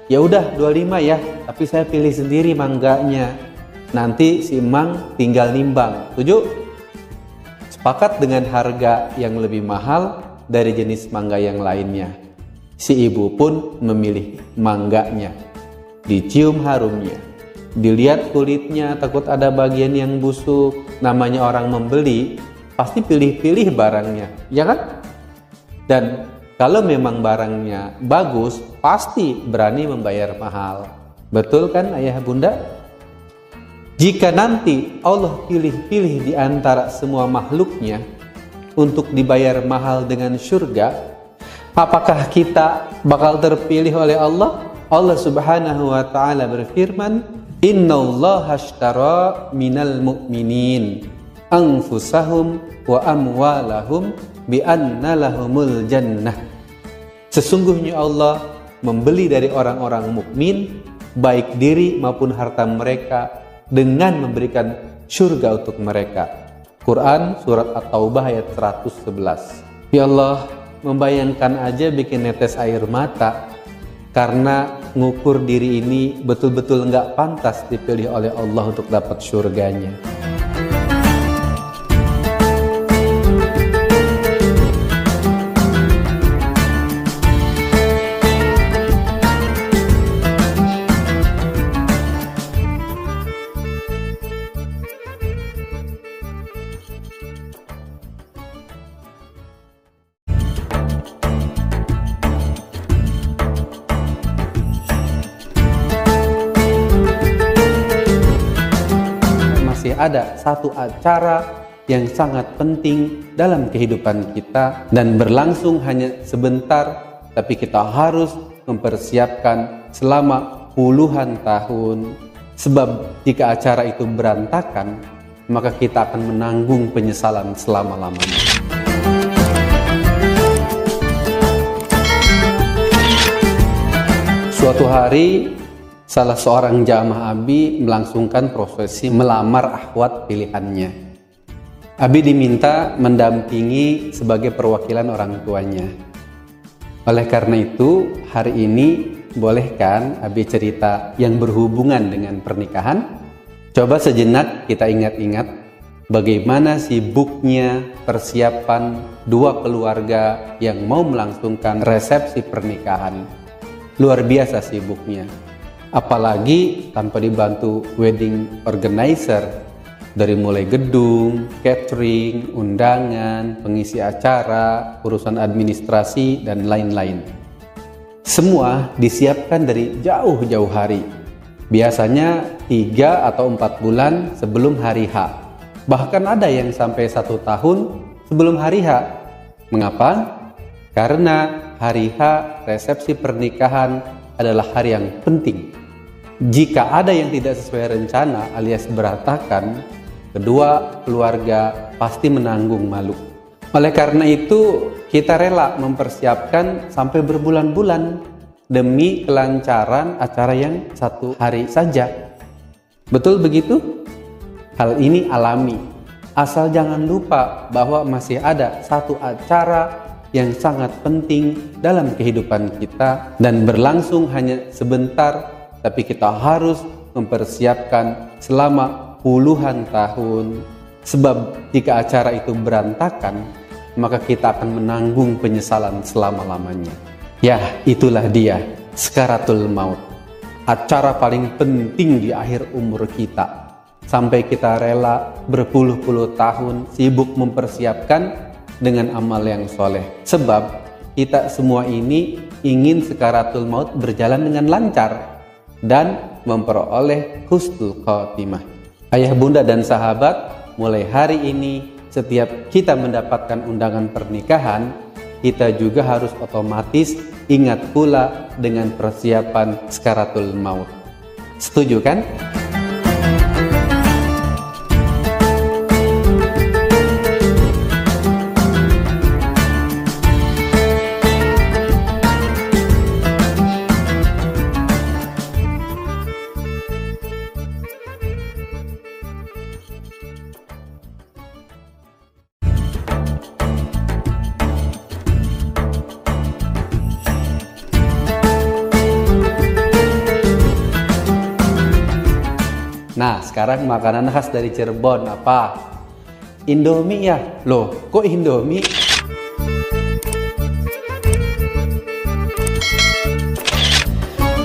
Ya udah 25 ya, tapi saya pilih sendiri mangganya. Nanti si mang tinggal nimbang, setuju? Sepakat dengan harga yang lebih mahal dari jenis mangga yang lainnya. Si ibu pun memilih mangganya. Dicium harumnya, dilihat kulitnya, takut ada bagian yang busuk. Namanya orang membeli, pasti pilih-pilih barangnya, ya kan? Dan kalau memang barangnya bagus, pasti berani membayar mahal. Betul kan ayah bunda? Jika nanti Allah pilih-pilih di antara semua makhluknya untuk dibayar mahal dengan surga, apakah kita bakal terpilih oleh Allah? Allah Subhanahu wa ta'ala berfirman, Innallaha ashtara minal mu'minin anfusahum wa amwalahum bi anna lahumul jannah. Sesungguhnya Allah membeli dari orang-orang mukmin baik diri maupun harta mereka dengan memberikan surga untuk mereka. Quran surat At-Taubah ayat 111. Ya Allah, membayangkan aja bikin netes air mata karena ngukur diri ini betul-betul nggak pantas dipilih oleh Allah untuk dapat surganya. Ada satu acara yang sangat penting dalam kehidupan kita dan berlangsung hanya sebentar, tapi kita harus mempersiapkan selama puluhan tahun. Sebab jika acara itu berantakan, maka kita akan menanggung penyesalan selama-lamanya. Suatu hari, salah seorang jamaah Abi melangsungkan prosesi melamar akhwat pilihannya. Abi diminta mendampingi sebagai perwakilan orang tuanya. Oleh karena itu, hari ini bolehkan Abi cerita yang berhubungan dengan pernikahan? Coba sejenak kita ingat-ingat bagaimana sibuknya persiapan dua keluarga yang mau melangsungkan resepsi pernikahan. Luar biasa sibuknya. Apalagi tanpa dibantu wedding organizer, dari mulai gedung, catering, undangan, pengisi acara, urusan administrasi, dan lain-lain. Semua disiapkan dari jauh-jauh hari. Biasanya 3 atau 4 bulan sebelum hari H. Bahkan ada yang sampai 1 tahun sebelum hari H. Mengapa? Karena hari H resepsi pernikahan adalah hari yang penting. Jika ada yang tidak sesuai rencana alias berantakan, kedua keluarga pasti menanggung malu. Oleh karena itu, kita rela mempersiapkan sampai berbulan-bulan demi kelancaran acara yang 1 hari saja. Betul begitu? Hal ini alami. Asal jangan lupa bahwa masih ada 1 acara yang sangat penting dalam kehidupan kita dan berlangsung hanya sebentar, tapi kita harus mempersiapkan selama puluhan tahun. Sebab jika acara itu berantakan, maka kita akan menanggung penyesalan selama-lamanya. Ya, itulah dia, Sakaratul Maut. Acara paling penting di akhir umur kita. Sampai kita rela berpuluh-puluh tahun sibuk mempersiapkan dengan amal yang soleh. Sebab kita semua ini ingin Sakaratul Maut berjalan dengan lancar dan memperoleh husnul khotimah. Ayah, bunda, dan sahabat, mulai hari ini setiap kita mendapatkan undangan pernikahan, kita juga harus otomatis ingat pula dengan persiapan Sakaratul Maut. Setuju kan? Nah, sekarang makanan khas dari Cirebon apa? Indomie ya? Loh, kok Indomie?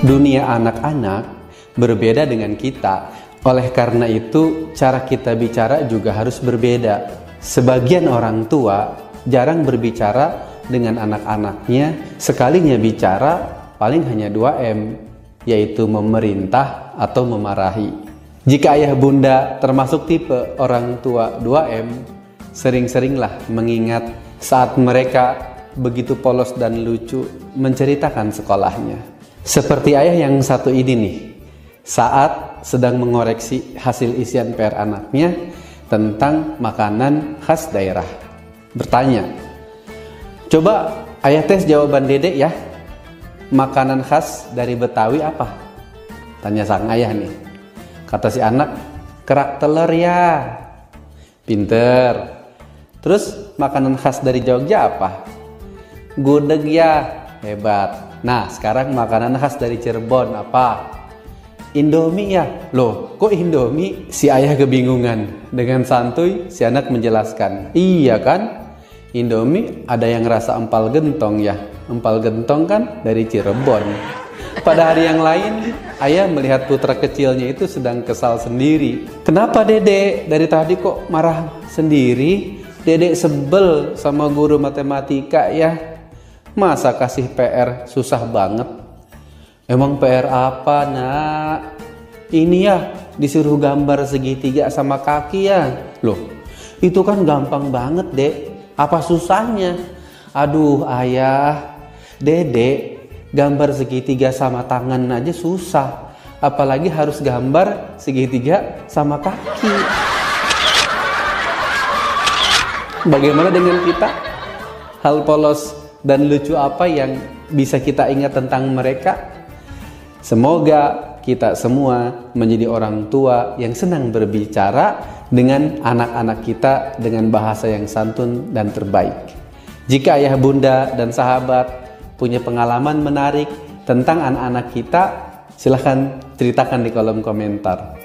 Dunia anak-anak berbeda dengan kita. Oleh karena itu, cara kita bicara juga harus berbeda. Sebagian orang tua jarang berbicara dengan anak-anaknya. Sekalinya bicara paling hanya 2M, yaitu memerintah atau memarahi. Jika ayah bunda termasuk tipe orang tua 2M, sering-seringlah mengingat saat mereka begitu polos dan lucu menceritakan sekolahnya. Seperti ayah yang satu ini nih, saat sedang mengoreksi hasil isian PR anaknya tentang makanan khas daerah. Bertanya, coba ayah tes jawaban dedek ya, makanan khas dari Betawi apa? Tanya sang ayah nih. Kata si anak, kerak telur ya. Pinter. Terus makanan khas dari Jogja apa? Gudeg ya. Hebat. Nah, sekarang makanan khas dari Cirebon apa? Indomie ya. Loh, kok Indomie? Si ayah kebingungan. Dengan santuy si anak menjelaskan, iya kan? Indomie ada yang rasa empal gentong ya. Empal gentong kan dari Cirebon. Pada hari yang lain, ayah melihat putra kecilnya itu sedang kesal sendiri. Kenapa dedek? Dari tadi kok marah sendiri? Dedek sebel sama guru matematika ya. Masa kasih PR susah banget? Emang PR apa nak? Ini ya disuruh gambar segitiga sama kaki ya. Loh, itu kan gampang banget dek. Apa susahnya? Aduh ayah, dedek gambar segitiga sama tangan aja susah, apalagi harus gambar segitiga sama kaki. Bagaimana dengan kita? Hal polos dan lucu apa yang bisa kita ingat tentang mereka? Semoga kita semua menjadi orang tua yang senang berbicara dengan anak-anak kita dengan bahasa yang santun dan terbaik. Jika ayah bunda dan sahabat punya pengalaman menarik tentang anak-anak kita, silahkan ceritakan di kolom komentar.